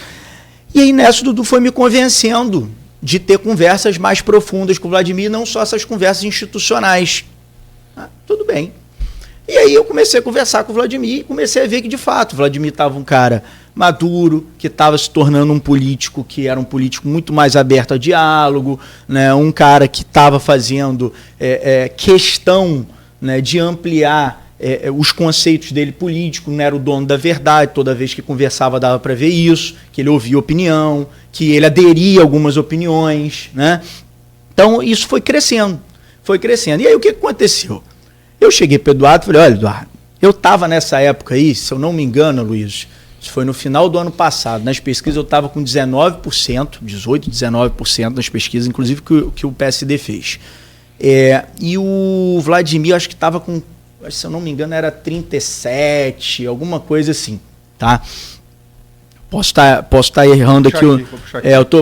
E aí nessa o Dudu foi me convencendo de ter conversas mais profundas com o Vladimir, não só essas conversas institucionais. Tudo bem. E aí eu comecei a conversar com o Vladimir e comecei a ver que, de fato, o Vladimir estava um cara maduro, que estava se tornando um político que era um político muito mais aberto a diálogo, né, um cara que estava fazendo questão, né, de ampliar os conceitos dele político, não era o dono da verdade, toda vez que conversava dava para ver isso, que ele ouvia opinião, que ele aderia a algumas opiniões, né? Então isso foi crescendo. E aí o que aconteceu? Eu cheguei para o Eduardo e falei, olha, Eduardo, eu estava nessa época aí, se eu não me engano, Luiz, isso foi no final do ano passado, nas pesquisas eu estava com 19%, 18%, 19% nas pesquisas, inclusive que o PSD fez. E o Vladimir, acho que estava com, se eu não me engano, era 37, alguma coisa assim, tá? Posso estar errando aqui,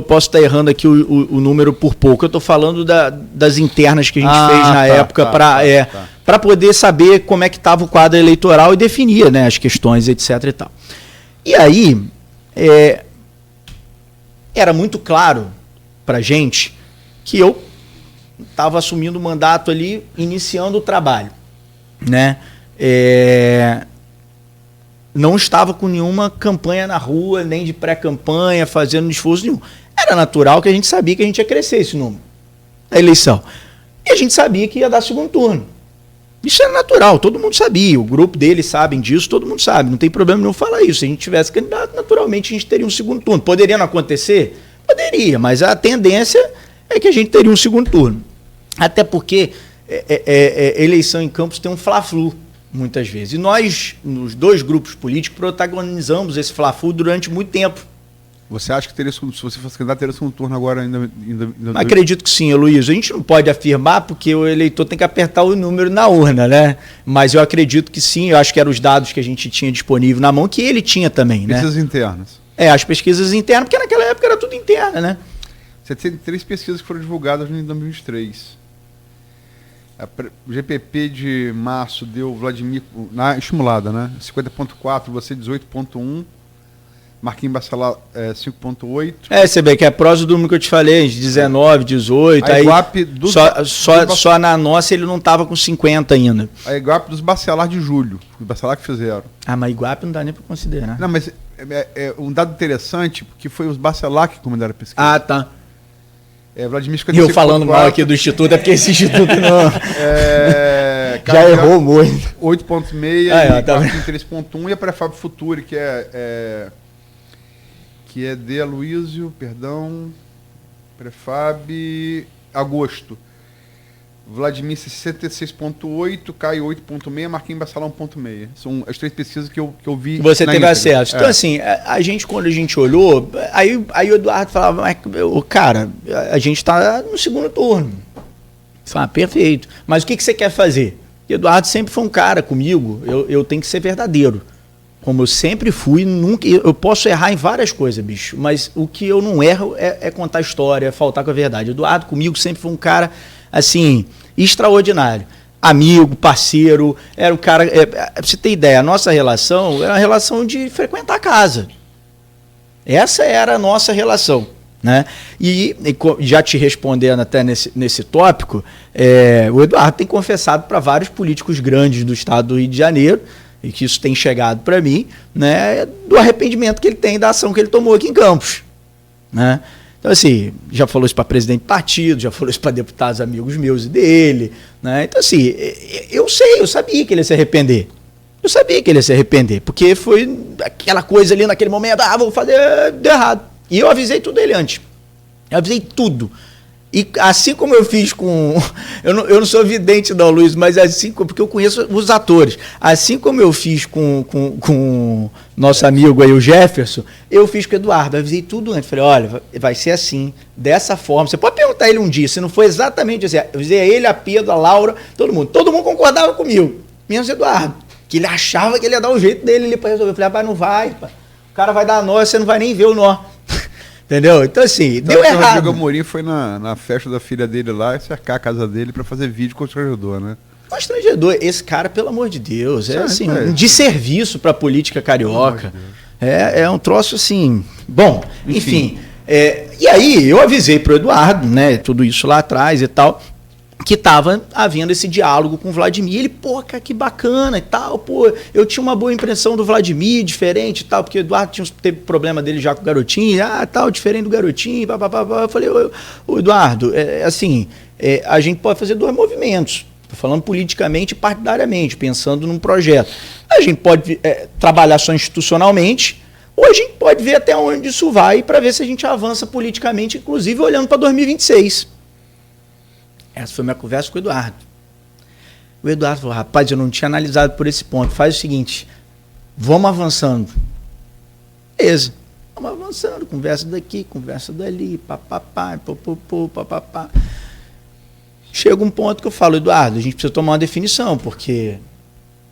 posso estar errando aqui o número por pouco. Eu estou falando das internas que a gente fez na época para poder saber como é que estava o quadro eleitoral e definir, né, as questões, etc. e tal. E aí, era muito claro para a gente que eu estava assumindo o mandato ali, iniciando o trabalho, né? Não estava com nenhuma campanha na rua, nem de pré-campanha, fazendo esforço nenhum. Era natural que a gente sabia que a gente ia crescer esse número na eleição. E a gente sabia que ia dar segundo turno. Isso era natural, todo mundo sabia. O grupo deles sabem disso, todo mundo sabe. Não tem problema nenhum falar isso. Se a gente tivesse candidato, naturalmente a gente teria um segundo turno. Poderia não acontecer? Poderia, mas a tendência é que a gente teria um segundo turno. Até porque eleição em Campos tem um fla-flu, muitas vezes. E nós, nos dois grupos políticos, protagonizamos esse fla-flu durante muito tempo. Você acha que teria, se você fosse candidato, teria segundo turno agora ainda? Acredito que sim, Heloísio. A gente não pode afirmar porque o eleitor tem que apertar o número na urna, né? Mas eu acredito que sim. Eu acho que eram os dados que a gente tinha disponível na mão, que ele tinha também, né? Pesquisas internas. As pesquisas internas, porque naquela época era tudo interna, né? Você tem 3 pesquisas que foram divulgadas em 2023. O GPP de março deu Vladimir, na estimulada, né? 50,4, você 18,1. Marquinhos Bacelar 5,8. Você vê que é próximo do número que eu te falei, 19, 18. A Iguape só na nossa ele não estava com 50 ainda. A Iguape dos Bacelar de julho, os Bacelar que fizeram. Mas Iguape não dá nem para considerar. Não, mas um dado interessante, porque foi os Bacelar que comandaram a pesquisa. Tá. Vladimir E eu falando mal aqui do Instituto, é porque esse Instituto não... já errou muito. 8,6 e Marquinhos 3,1 e a Prefab Futuri, que é de Aloysio, Prefab, agosto. Vladimir 66,8, Caio 8,6, Marquinhos Bacelar 1,6. São as 3 pesquisas que eu vi. Você teve acesso. Então, assim, a gente, quando a gente olhou, aí o Eduardo falava, cara, a gente está no segundo turno. Falei, perfeito. Mas o que você quer fazer? E Eduardo sempre foi um cara comigo, eu tenho que ser verdadeiro. Como eu sempre fui, nunca. Eu posso errar em várias coisas, bicho, mas o que eu não erro é contar história, é faltar com a verdade. Eduardo comigo sempre foi um cara, assim, extraordinário. Amigo, parceiro, era um cara. Pra você ter ideia, a nossa relação era uma relação de frequentar a casa. Essa era a nossa relação, né? E já te respondendo até nesse tópico, o Eduardo tem confessado para vários políticos grandes do estado do Rio de Janeiro, e que isso tem chegado para mim, né, do arrependimento que ele tem da ação que ele tomou aqui em Campos, né? Então, assim, já falou isso para presidente de partido, já falou isso para deputados amigos meus e dele, né? Então, assim, eu sabia que ele ia se arrepender. Eu sabia que ele ia se arrepender, porque foi aquela coisa ali naquele momento, vou fazer, deu errado. E eu avisei tudo ele antes. Eu avisei tudo. E assim como eu fiz com... Eu não sou vidente não, Luiz, mas assim, porque eu conheço os atores. Assim como eu fiz com nosso amigo aí, o Jefferson, eu fiz com o Eduardo. Eu avisei tudo antes. Falei, olha, vai ser assim, dessa forma. Você pode perguntar a ele um dia, se não foi exatamente assim. Eu avisei a ele, a Pedro, a Laura, todo mundo. Todo mundo concordava comigo, menos o Eduardo. Que ele achava que ele ia dar o jeito dele ali para resolver. Eu falei, rapaz, não vai. Pá. O cara vai dar nó, você não vai nem ver o nó. Entendeu? Então, assim, deu errado. O Rodrigo Amorim foi na festa da filha dele lá, cercar a casa dele para fazer vídeo constrangedor, né? Constrangedor. Esse cara, pelo amor de Deus, assim, um desserviço para a política carioca. É um troço assim... Bom, enfim. E aí, eu avisei para o Eduardo, né, tudo isso lá atrás e tal, que estava havendo esse diálogo com o Vladimir. Ele, cara, que bacana e tal, eu tinha uma boa impressão do Vladimir, diferente e tal, porque o Eduardo teve problema dele já com o garotinho, tal, diferente do garotinho, papapá. Eu falei, ô Eduardo, a gente pode fazer 2 movimentos, tô falando politicamente e partidariamente, pensando num projeto. A gente pode trabalhar só institucionalmente, ou a gente pode ver até onde isso vai para ver se a gente avança politicamente, inclusive olhando para 2026. Essa foi minha conversa com o Eduardo. O Eduardo falou, rapaz, eu não tinha analisado por esse ponto. Faz o seguinte, vamos avançando. Beleza. Vamos avançando, conversa daqui, conversa dali, papapá, popopô, papapá. chega um ponto que eu falo, Eduardo, a gente precisa tomar uma definição, porque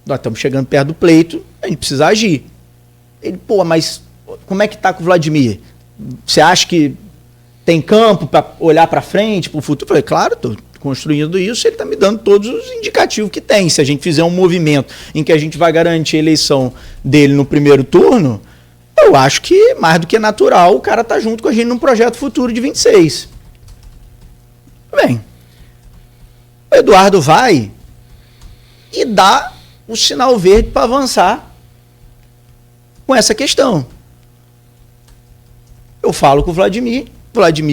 nós estamos chegando perto do pleito, a gente precisa agir. Ele, pô, mas como é que tá com o Vladimir? Você acha que tem campo para olhar para frente, para o futuro? Eu falei, claro, estou construindo isso, ele está me dando todos os indicativos que tem. Se a gente fizer um movimento em que a gente vai garantir a eleição dele no primeiro turno, eu acho que mais do que natural o cara tá junto com a gente num projeto futuro de 26. Bem, o Eduardo vai e dá o sinal verde para avançar com essa questão. Eu falo com o Vladimir,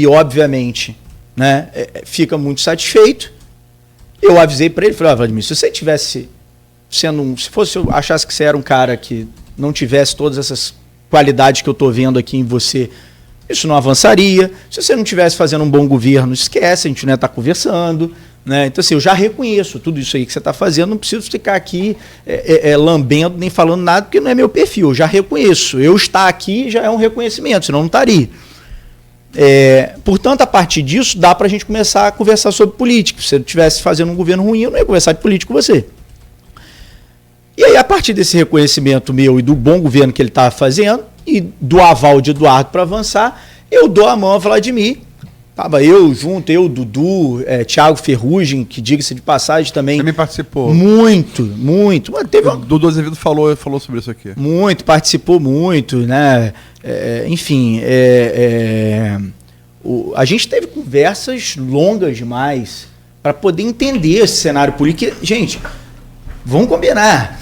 obviamente, né, fica muito satisfeito. Eu avisei para ele, falei, Vladimir, se você tivesse sendo se eu achasse que você era um cara que não tivesse todas essas qualidades que eu estou vendo aqui em você, isso não avançaria. Se você não estivesse fazendo um bom governo, esquece, a gente não ia estar conversando, né? Então, assim, eu já reconheço tudo isso aí que você está fazendo, não preciso ficar aqui lambendo nem falando nada, porque não é meu perfil, eu já reconheço. Eu estar aqui já é um reconhecimento, senão não estaria. Portanto, a partir disso, dá para a gente começar a conversar sobre política. Se eu estivesse fazendo um governo ruim, eu não ia conversar de política com você. E aí, a partir desse reconhecimento meu e do bom governo que ele estava fazendo, e do aval de Eduardo para avançar, eu dou a mão a Vladimir. Estava eu, Dudu, Thiago Ferrugem, que diga-se de passagem também participou. Muito. Dudu Azevedo falou sobre isso aqui. Muito, participou muito, né? Enfim, a gente teve conversas longas demais para poder entender esse cenário político. Gente, vamos combinar.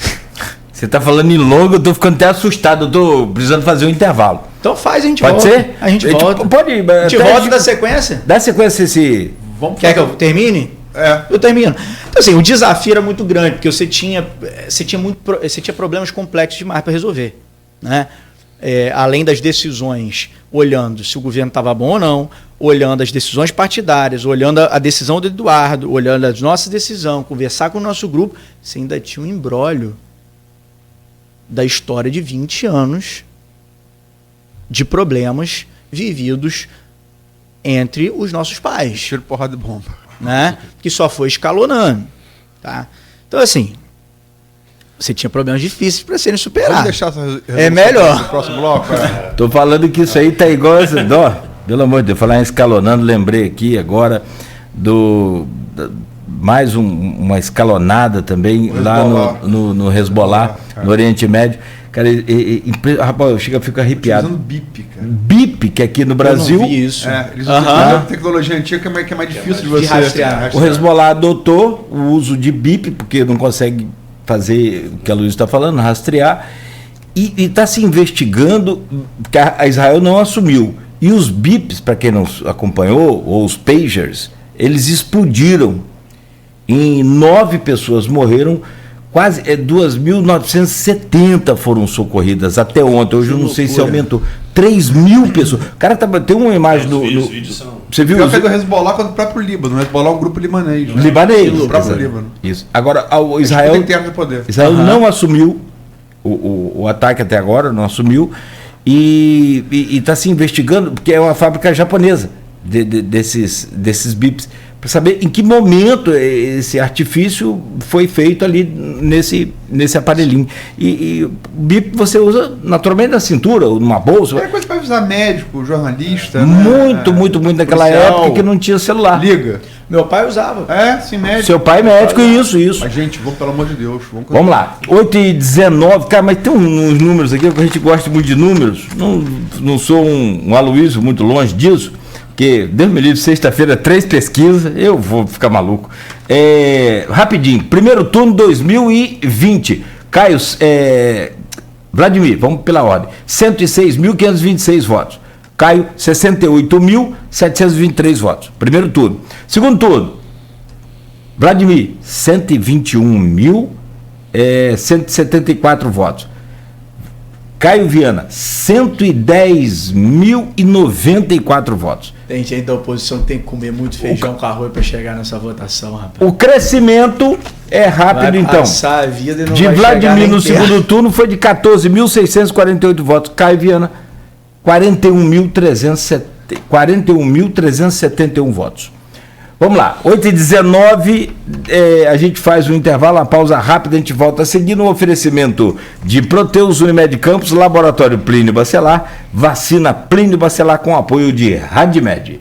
Você tá falando em longo, eu tô ficando até assustado, eu tô precisando fazer um intervalo. Então faz, a gente volta. Pode ser? A gente volta. Pode ir. A gente volta da sequência? Dá sequência esse... Quer que eu termine? Eu termino. Então, assim, o desafio era muito grande, porque você tinha problemas complexos demais para resolver, né? Além das decisões, olhando se o governo estava bom ou não, olhando as decisões partidárias, olhando a decisão do Eduardo, olhando as nossas decisões, conversar com o nosso grupo, você ainda tinha um imbróglio da história de 20 anos de problemas vividos entre os nossos pais. Tiro, porrada de bomba. Né? Que só foi escalonando. Tá? Então, assim, você tinha problemas difíceis para serem superados. Vamos deixar essa melhor. No próximo bloco? Tô falando que isso aí tá igual essa dó. Pelo amor de Deus, falar em escalonando, lembrei aqui agora mais uma escalonada também lá no Hezbollah, no Oriente Médio. Cara, rapaz, eu chego a ficar arrepiado. Usando BIP, cara. BIP, que aqui no Brasil... Eu não vi isso. Eles usam tecnologia antiga que é mais difícil de você rastrear. O Hezbollah adotou o uso de BIP, porque não consegue fazer o que a Luiz está falando, rastrear, e está se investigando, que a Israel não assumiu. E os BIPs, para quem não acompanhou, ou os pagers, eles explodiram. 9 pessoas morreram, quase 2.970 foram socorridas até ontem. Hoje eu não sei se aumentou. 3.000 pessoas. O cara tem uma imagem Você viu? Do Hezbollah contra o próprio Líbano. O Hezbollah é um grupo libanês. Né? Libanês. O próprio Líbano. Isso. Agora, o Israel não assumiu o ataque até agora, não assumiu. E está se investigando, porque é uma fábrica japonesa desses BIPs, para saber em que momento esse artifício foi feito ali nesse aparelhinho. E o BIP você usa naturalmente na cintura, ou numa bolsa. É coisa para avisar médico, jornalista. Muito naquela época que não tinha celular. Liga. Meu pai usava. Sim, médico. Seu pai médico, isso. Mas, gente, pelo amor de Deus. Vamos lá. 8h19, cara, mas tem uns números aqui, que a gente gosta muito de números. Não sou um Aloysio muito longe disso. Porque, Deus me livre, sexta-feira, 3 pesquisas, eu vou ficar maluco. Rapidinho, primeiro turno 2020. Caio, Vladimir, vamos pela ordem. 106.526 votos. Caio, 68.723 votos. Primeiro turno. Segundo turno, Vladimir, 121.174 votos. Caio Viana, 110.094 votos. Tem gente da oposição que tem que comer muito feijão com arroz para chegar nessa votação, rapaz. O crescimento é rápido, então. A vida e não de vai Vladimir no perto. segundo turno foi de 14.648 votos. Caio Viana, 41.371 votos. Vamos lá, 8h19, a gente faz um intervalo, uma pausa rápida, a gente volta a seguir no oferecimento de Proteus Unimed Campos, Laboratório Plínio Bacelar, vacina Plínio Bacelar com apoio de Radmed.